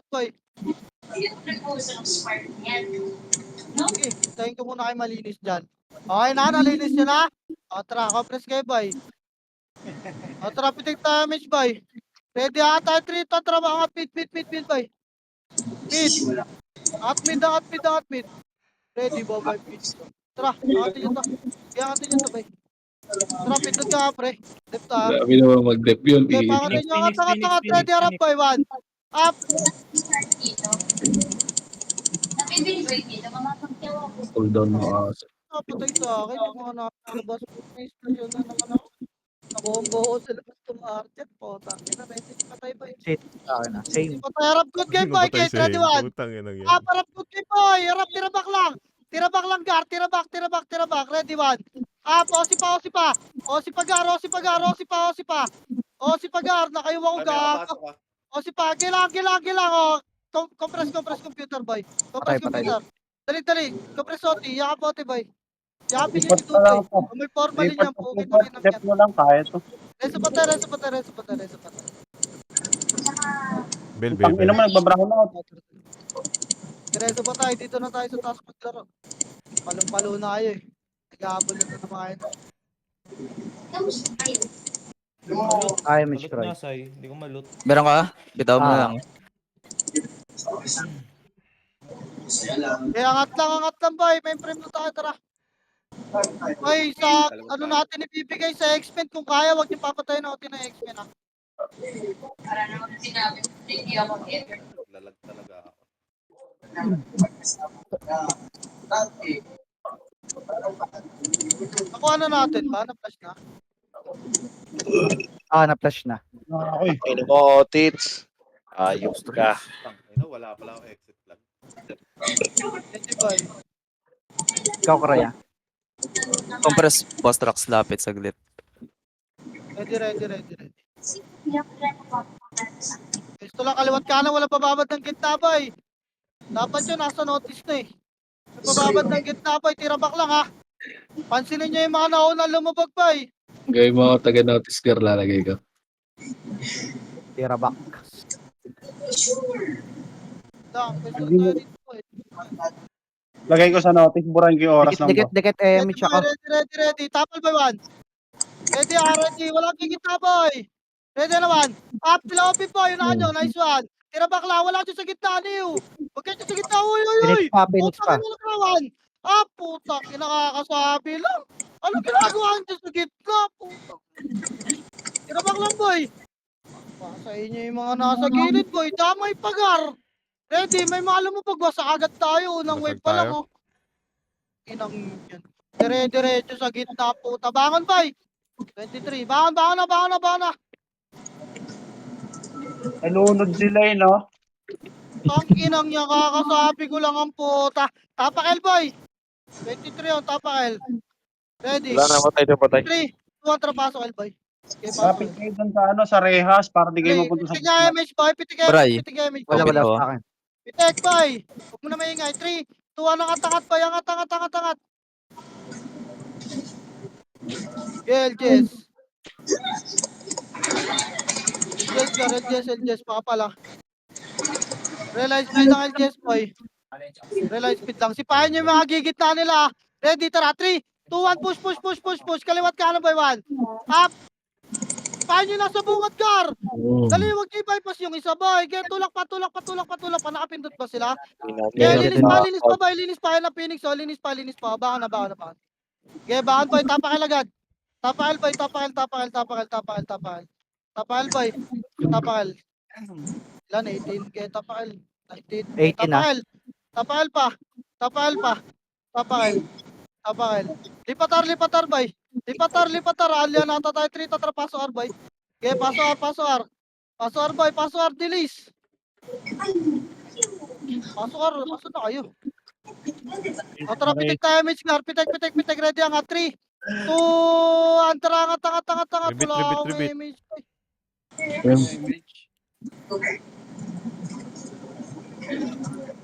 boy. Sige, tayo ko muna kayo malinis dyan. Okay na, nalinis nyo na? O, tara, compress kayo, boy. O, tara, pitik tayo, Mitch, boy. Ready, tayo, 3, tara, angat, mid, boy. Mid. Angat, mid. Ready, boy, mid. Tara, angatin nyo to. Angatin nyo to, boy. Tara, pindot ka, pre. Left, ha. Grabe naman mag-dep yun. Okay, pangatin nyo, angat. Ready, harap, boy, 1. Up. Cool down mo. Napatay sa akin yung mga nakalabas ko. May station na naman ako. Nakombo ko sa labas tumarket po. Tangina, message patay ba yun? Shit, sa akin na. Same. Patay, harap good game boy, kay 31. Putang ina yan. Harap good game boy, harap tirabak lang. Tirabak lang, Gar, tirabak. Ready, 1. Osi pa. Osi pa, Gar, nakayuwa ko, gago. Osi pa, gilang, oh. Compress computer, boy. Patay. Computer. Dali. Kompresoti, yakapote boy. Yakapin niyo Report si pa lang Tutoy. po. Kung may formalin Report yan, pa pugin na report. kinam Dep yan. mo lang kaya to. Reso patay. Bell, Pang ina mo nagbabrown out. Reso patay, dito na tayo sa taas maglaro. Palong-palo na kayo eh. Nag-aabol na naman kayo. Malot. Ay, Mitch Malot Croy. nga, Sai. Hindi ko malot. Meron ka? Bitaw mo na Ah. lang. Kaya angat lang boy. May frame na tayo, tara. Ay, sa ano natin ibibigay sa X-Men kung kaya, wag niyo papatayin natin ng X-Men ha. Lalag talaga ako. Nakuha na natin ba? Na-flash na? Na-flash na. Ako eh. Ino mo, Tits. Ayos ka. Wala pala ako exit plan. Hindi boy. Ikaw, Croy, ah. Compress, boss tracks, lapit, saglit. Ready. Gusto lang kaliwat kanan, wala pababad ng gitna boy. Dapat yun, nasa notice na eh. Pababad ng gitna boy, tirabak lang ha. Pansinin nyo yung mga nauna lumabag boy. Gaya mga taga-notice girl lalagay ko. Tira back. Lang, pwede tayo dito boy. Lagay ko sa notice. Burahin ko yung oras ng boss. Dikit, Ready Mitch boy, ako. ready. Tapal boy one. Ready. Walang gigitna boy. Ready naman. Up, pilopin boy. Yun nyo, nice one. Tirabak lang, wala dyan sa gitna niyo. Huwag kayo sa gitna, uy. Phoenix pa. Putang ina nakrawan. Putang ina, nakakasabi lang. Ano ginagawa niyo sa gitna? Putang. Tirabak lang boy. Sa inyo yung mga nasa gilid boy. Damay pagar. Ready, may mga lumupag. Sa agad tayo. Unang Basag wave pa lang tayo. oh. Inang yan. Dire-diretso sa gitna po. Tabangan boy. 23. Bangon na. Nalunod sila eh, no? Tang inang niya, kakasabi ko lang ang puta. Tapakel boy. 23 on tapakel. Ready. Wala na, patay. 3, 2, trapasok el boy. Okay, Kapit kayo dun sa ano, sa rehas para di kayo mapunta sa Pitik niya MH boy. Pitik Bray. MH boy. Wala Kapit ko. sa akin. Pitik boy. Huwag mo na maingay. 3, 2, 1, angat boy. Angat. LJS. LJS pa pala. Realize speed ng LJS boy. Realize speed lang. Sipahin niyo yung mga gigitna nila. Ready, tara. 3, 2, 1, push. Kaliwat kanan boy 1. Up. Sipahin niyo nasa bungat car. Dali, wag niyo bypass yung isa boy. Kaya tulak pa. Nakapindot ba sila? Kaya linis pa. Yan ang Phoenix. Linis pa. Baka na. Kaya bakan boy, tapakil agad. Tapakil boy. Ilan? 18. Kaya tapakil. 19. 18 na. Tapakil pa. Lipatar boy. Alya nata tayo 3 tatra paso R boy. Kaya paso R. Paso R, dilis. Paso na kayo. O tara, pitik tayo, Mitch Gar. Pitik. Ready ang 3, 2, angat. Ribit. Wala akong image.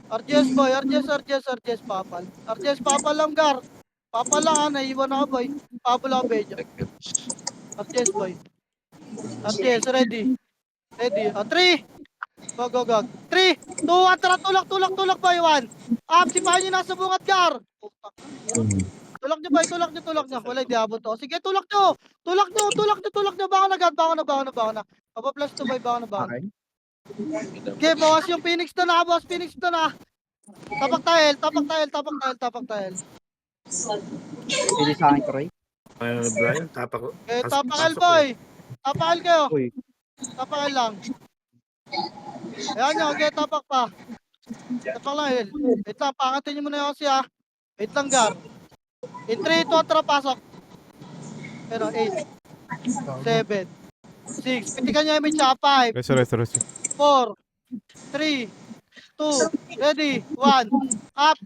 RGS boy, RGS papal. RGS papal lang, Gar. Papal lang, naiwan ako boy. Papal ako, Bejo. RGS boy. RGS, ready. 3, go. 3, 2, 1, tara, tulak boy, 1. Sipahin nyo nasa bungat, Gar. Tulak nyo. Wala, di abot to. Sige, tulak nyo. Baka na. Papa plus 2 boy, baka na. Okay. Okay, bawas yung Phoenix na. Tapak tayo. Pili sa akin, Croy. Brian, tapak ko. Okay, tapakal boy. Tapakal kayo. Uy. Tapakal lang. Ayan nyo, okay, tapak pa. Tapak lang, El. Wait lang, pangatin nyo muna yung siya. Wait lang, Gar. In 3, 2, tara, pasok. Pero 8, 7, 6. Pitikan nyo yung siya. 5, Resto. 4, 3, 2, ready, 1, up.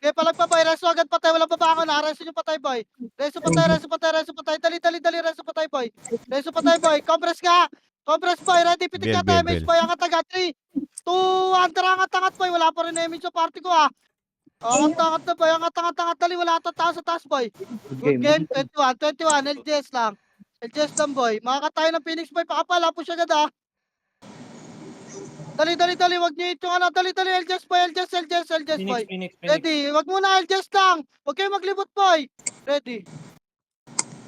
Okay, palag pa boy, reso agad patay, walang babangon na, reso nyo patay boy. Reso patay, dali, reso patay boy. Compress boy, ready, pitik Bell, ka tayo, bell, boy, angat agad, 3, 2-1, tara, angat-angat boy. Wala pa rin image sa party ko Angat-angat na boy, angat-angat dali. Wala tataas sa taas boy. Good game, 21, LGS lang. LGS lang boy. Makakatayo ng Phoenix boy, pakapala po siya agad Dali, wag niyo ito dali, LGS boy, LGS boy. Phoenix. Ready, wag muna LGS lang. Wag kayo maglibot boy. Ready.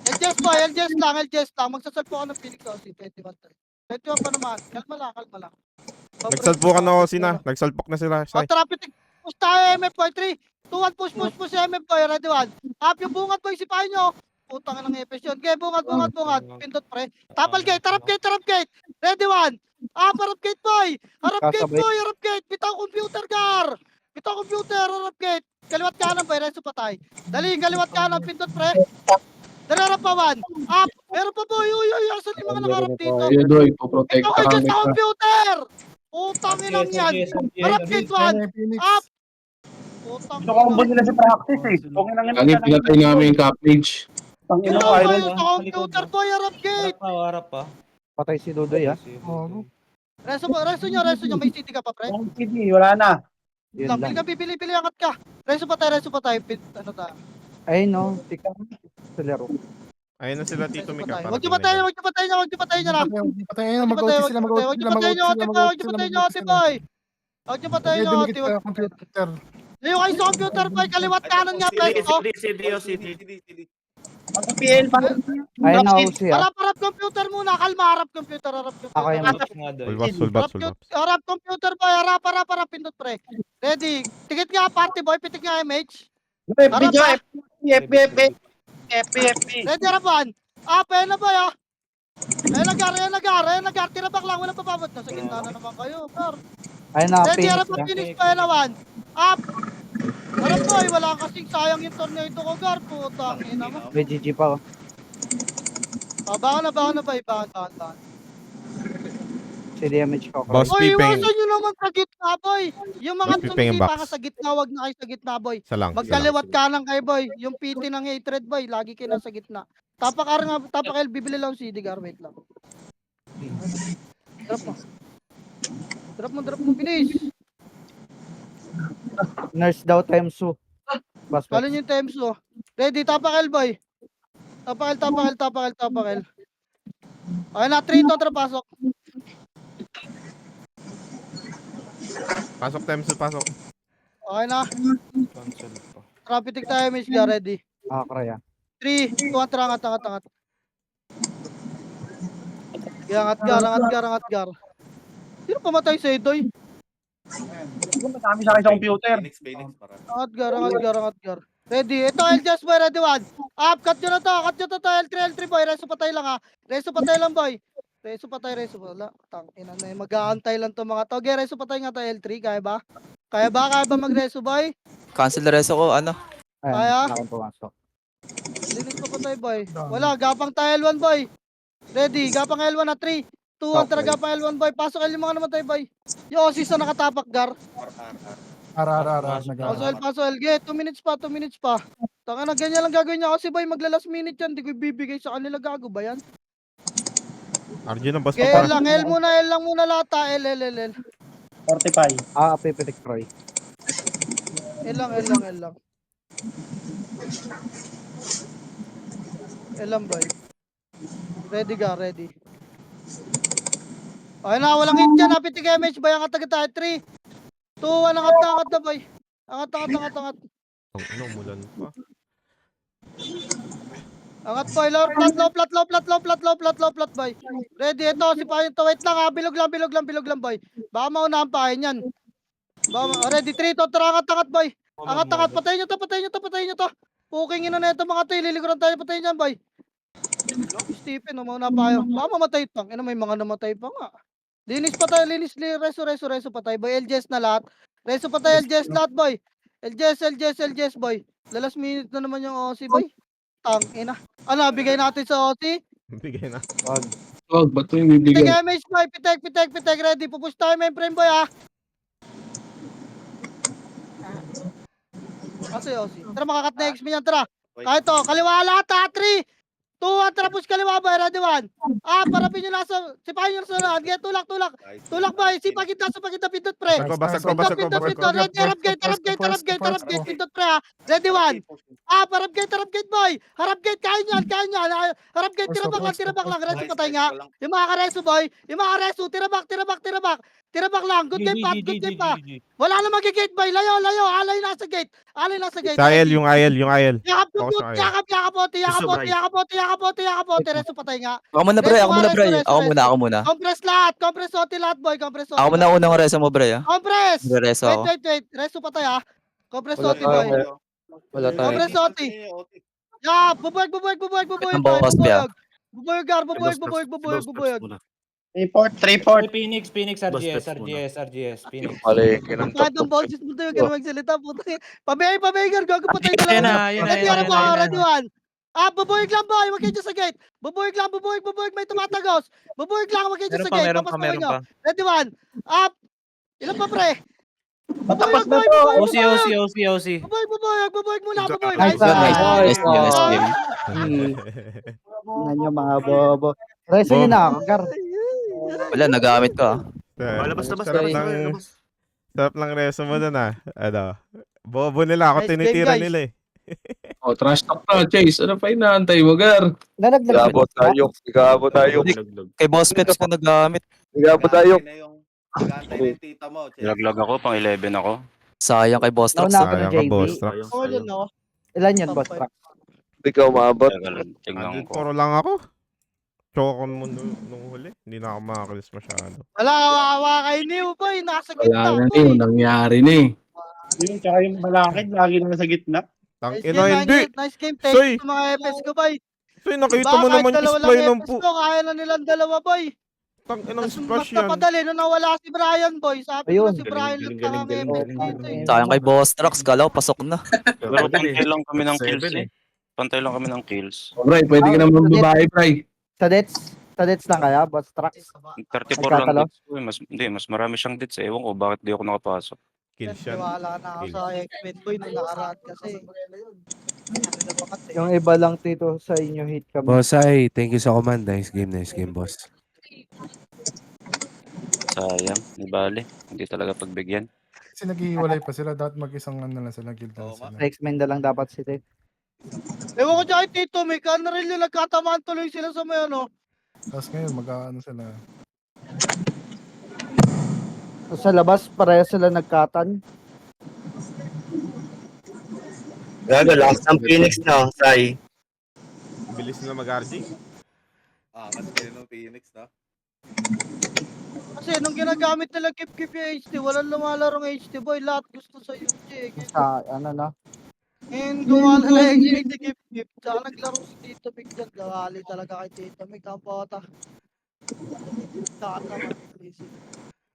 LGS boy, LGS lang. Magsasalpo ako ng Phoenix 21 pa naman. Kalma lang. Nagsalpukan ako sina. Nagsalpok na sila. O, tara, push tayo, MF boy, 3, 2, 1, push, MF boy, ready 1. Up yung bungat boy, sipahin nyo. Putang ng EPS yun. Okay, bungat. Pindot pre. Tapal gate, harap gate. Ready 1. Harap gate boy. Harap gate. Bitaw computer, gar. Harap gate. Kaliwat kanan boy, reso patay. Dali, kaliwat kanan, pindot pre. Dali, harap pa 1. Up. Meron pa boy, asan yung mga nakarap dito? Ayun, doy, poprotect Ikaw ay just computer! Putang inang yan! Harap gate 1! Up! Putang Combo nila sa practice Lagi pinatay namin yung coverage. Ikaw ba yung sa computer boy? Harap gate! Harap pa. Patay si Dudoy Reso nyo. May city ka pa, pre? Wala na. Yun Lang, lang. bili ka, angat ka. Reso patay. Ano ta? Ay no, tika. Sa laro. Ayun na sila, Tito Mika. Huwag nyo patayin na. Huwag nyo patayin na. Huwag nyo patayin nyo, Ate Boy. Huwag nyo patayin nyo, Ate Boy. Layo kayo sa computer boy, kaliwat kanan nga, presto. Mag-PL pa. Ay na OC Harap computer muna, kalma, harap computer. Ako yung Sulbat. Harap computer boy, harap, pindot pre. Ready, tikit nga party boy, pitik nga MH. FP. Ready, harapan. Pwede na boy Ayan nagar, tirabak lang, walang papabot. Nasa gitna na naman kayo, par. Ay na Ready, Phoenix harap na. ang finish pa na 1. Up! Harap boy, wala kasing sayang yung torneo ito ko, gar. Putang ina mo. May GG pa. Baka na boy, baka. Si DMH ko. Boss Boy, Pipeng. iwasan nyo naman sa gitna, boy. Yung mga Boss Pipeng yung sumisipa box. nga sa gitna, wag na kayo sa gitna, boy. Isa lang. Magkaliwat kanan kayo, boy. Yung PT ng hatred, boy. Lagi kayo nasa gitna. Tapakal, bibili lang si Digar. Wait lang. Drop mo, finish. Nurse daw times 2. Bas Kalo nyo yung times, Ready, tapakal, boy. Tapakal. Okay na, 3 to, pasok. Pasok. Okay na. Cancel pa. Traffic tayo, Miss Gar, ready. Kraya. 3, 2, 1, tara, angat. Angat, gar. Sino pamatay sa Edoy? Madami sa akin sa computer. Angat, gar. Ready, ito, LGS boy, ready 1. Up, cut nyo na to, L3 boy, reso patay lang Reso patay lang boy. Reso wala. Tangina na yun, mag-aantay lang to mga to. Okay, reso patay nga to, L3, kaya ba? Kaya ba mag-reso boy? Cancel na reso ko, ano? Kaya? Ako pumasok. Linis pa patay boy. Wala, gapang tayo L1 boy. Ready, gapang L1 na 3, 2, 1, tara, gapang L1 boy. Pasok L yung mga namatay boy. Yung Osis na nakatapak, gar. Paso L, 2 minutes pa. Tanga na, ganyan lang gagawin niya kasi boy, magla-last minute yan. Di ko ibibigay sa kanila, gago ba yan? RG ng boss Okay, pa. L lang muna lata. L. 45. Pipitik Troy. L lang. L lang boy. Ready ka, ready. Okay na, walang hit dyan. Pitik MH boy, angat agad tayo. 3, 2, 1, angat na boy. Angat. Umulan pa. Angat boy, low plat boy. Ready, ito, si Payan to. Wait lang bilog lang boy. Baka maunahan pa kayo yan. Ready, 3, 2, tara, angat boy. Angat, patayin nyo to. Puking ina na ito mga to, ililikuran tayo, patayin nyan boy. Stephen, mauna pa kayo. Baka mamatay tang, may mga namatay pa nga. Linis pa tayo, reso patay boy. LGS na lahat. Reso patay, LGS lahat boy. LGS boy. Last minute na naman yung OC boy. Tang ina. Ano, bigay natin sa OC? Bigay na. Wag, ba't yung bibigyan? Pitek MH boy, pitek, ready. Pupush tayo main frame boy Kasi OC. Tara, makakat na XP niyan, tara. Kahit to, kaliwa lahat 3, 2, 2-1, tara push kaliwa boy, ready 1. Parapin nyo nasa, sipahin nyo nasa lahat. Get, tulak. Tulak boy, sipagin nasa pagin na pindot pre. Basag ko. Pindot, ready, harap gate, pindot pre ha. Ready 1. Harap gate boy. Harap gate, kain yan. Harap gate, tirabak lang. Reso patay nga. Yung mga kareso boy, tirabak. Tirabak lang, good game pa. Wala na magigate boy, layo. Alay nasa gate. Sa ayel, yung ayel. Yakap yung Focus boot, na yakapote, reso patay nga. Ako muna, Bray. Ako muna. Compress OT lahat boy, compress OT. Ako muna unang reso mo, Bray. Compress! Reso ako. Wait, reso patay ha. Compress OT boy. Wala tayo. Compress OT. Yeah, bubueg boy. Ang boss niya. Bubueg. 3-4. Phoenix, RGS. Phoenix. Kadang boses mo tayo, ganun magsalita, puto. Pabay, gago patay ka lang. Yun Ready, na. harap mo, ready 1. Bubueg lang boy, wag kayo dyan sa gate. Bubueg, may tumatagos. Bubueg lang, wag kayo dyan sa gate. Tapos pa nyo. Ready 1. Ilan pa pre? Matapos na Bubueg, to. OC. Bubueg muna. Nice, Nice game. Tingnan nyo mga bobo. Reso nyo na, Gar. Wala, nagamit ko. Sarap lang reso mo dun Ano? Bobo nila ako, Nice game, tinitira guys. nila O, trash talk na, Chase. Ano pa inaantay mo, Gar? Nalaglag Sigabo tayo. Kay Boss Peps ko nagamit. Sigabo tayo. Laglag ako, pang 11 ako. Sayang kay Boss Trox. Nauna ako ng Sayang ka, JB. boss trucks. Oo, yun ako. Ilan yun, boss truck? Hindi ka umabot. Tingnan ko. Puro lang ako. Chokon mo nung huli. Hindi na ako makakilis masyado. Wala, kawawa kay New boy, nasa Wala gitna na boy. yun. Nangyari na eh. Yung tsaka yung malakid, lagi na sa gitna. Tang Nice ina, game, hindi. nice game, Soy. thank you sa mga FS ko boy. So, nakita mo naman yung splay ng po. Kaya na nilang dalawa boy. Tang inang Mas splash yan. napadali nung nawala si Brian boy. Sabi ko Ayun. si Brian lang tanga may FS dito eh. Sayang kay Boss Trox. Kala ko pasok na. Pero pantay lang kami ng kills eh. Pantay lang kami ng kills. O, Bray, pwede ka naman babae, Bray. Sa dets lang kaya, boss truck? 34 Nagkatalo? lang dits ko eh. Mas marami siyang dits eh. Ewan ko bakit di ako nakapasok. Kills yan. Tiwala na ako sa X-Men boy nung nakaraan kasi. Yung iba lang dito sa inyo hit kami. Boss Ay, thank you sa command. Nice game, boss. Sayang, di bale. Hindi talaga pagbigyan. Kasi naghihiwalay pa sila. Dapat mag-isang ano lang sila. Guild lang sila. X-Men na lang dapat sila. Ewan ko dyan kay Tito, may kanaril yung nagkatamaan tuloy sila sa may ano. Tapos ngayon, mag-ano sila. So, sa labas, pareha sila nagkatan. Gago, last ng Phoenix na, Sai. Bilis nila mag-RG. Kasi nung ginagamit nila keep yung HD, walang lumalarong HD boy, lahat gusto sa UG. Sa, ano na. And gumala na yung HD keep. Tsaka naglaro si Tito Big dyan, gawali talaga kay Tito Big, kapota. Tsaka naman, easy.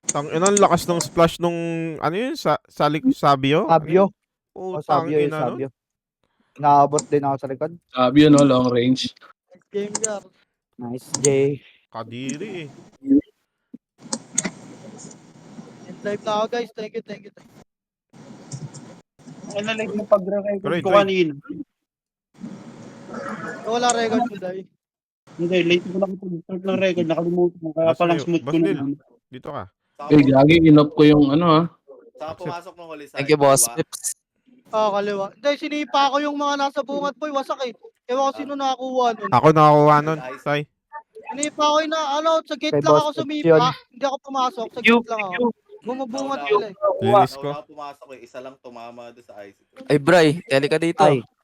Tang ina, ang lakas ng splash nung, ano yun, Sabio? Sabio. Oh, O, tang Sabio yung ina, no? Sabio. Naabot din ako sa likod. Sabi yun, no, long range. Next game gar. Nice, Jay. Kadiri eh. End live na ako guys, thank you. Ay, nalig mo pag-record Great, ko great. kanina. Wala record ko dahil. Hindi, late ko lang start ng record. Nakalimutan ko. Kaya Basta palang yun, smooth ko basta na. yun. Dito ka. Eh, gagi, inop ko yung ano, ha. Thank you, Boss Peps. Kaliwa. Hindi, sinipa ko yung mga nasa bungat boy, wasak eh. Ewan ko sino nakakuha nun. Ako nakakuha nun, Sai. Sinipa ko yung sa gate Kay lang Boss ako Peps sumipa. yun. Hindi ako pumasok, sa gate lang ako. Bumubungat sila eh. Linis ko. Ay, Bray. Teli ka dito. Ay.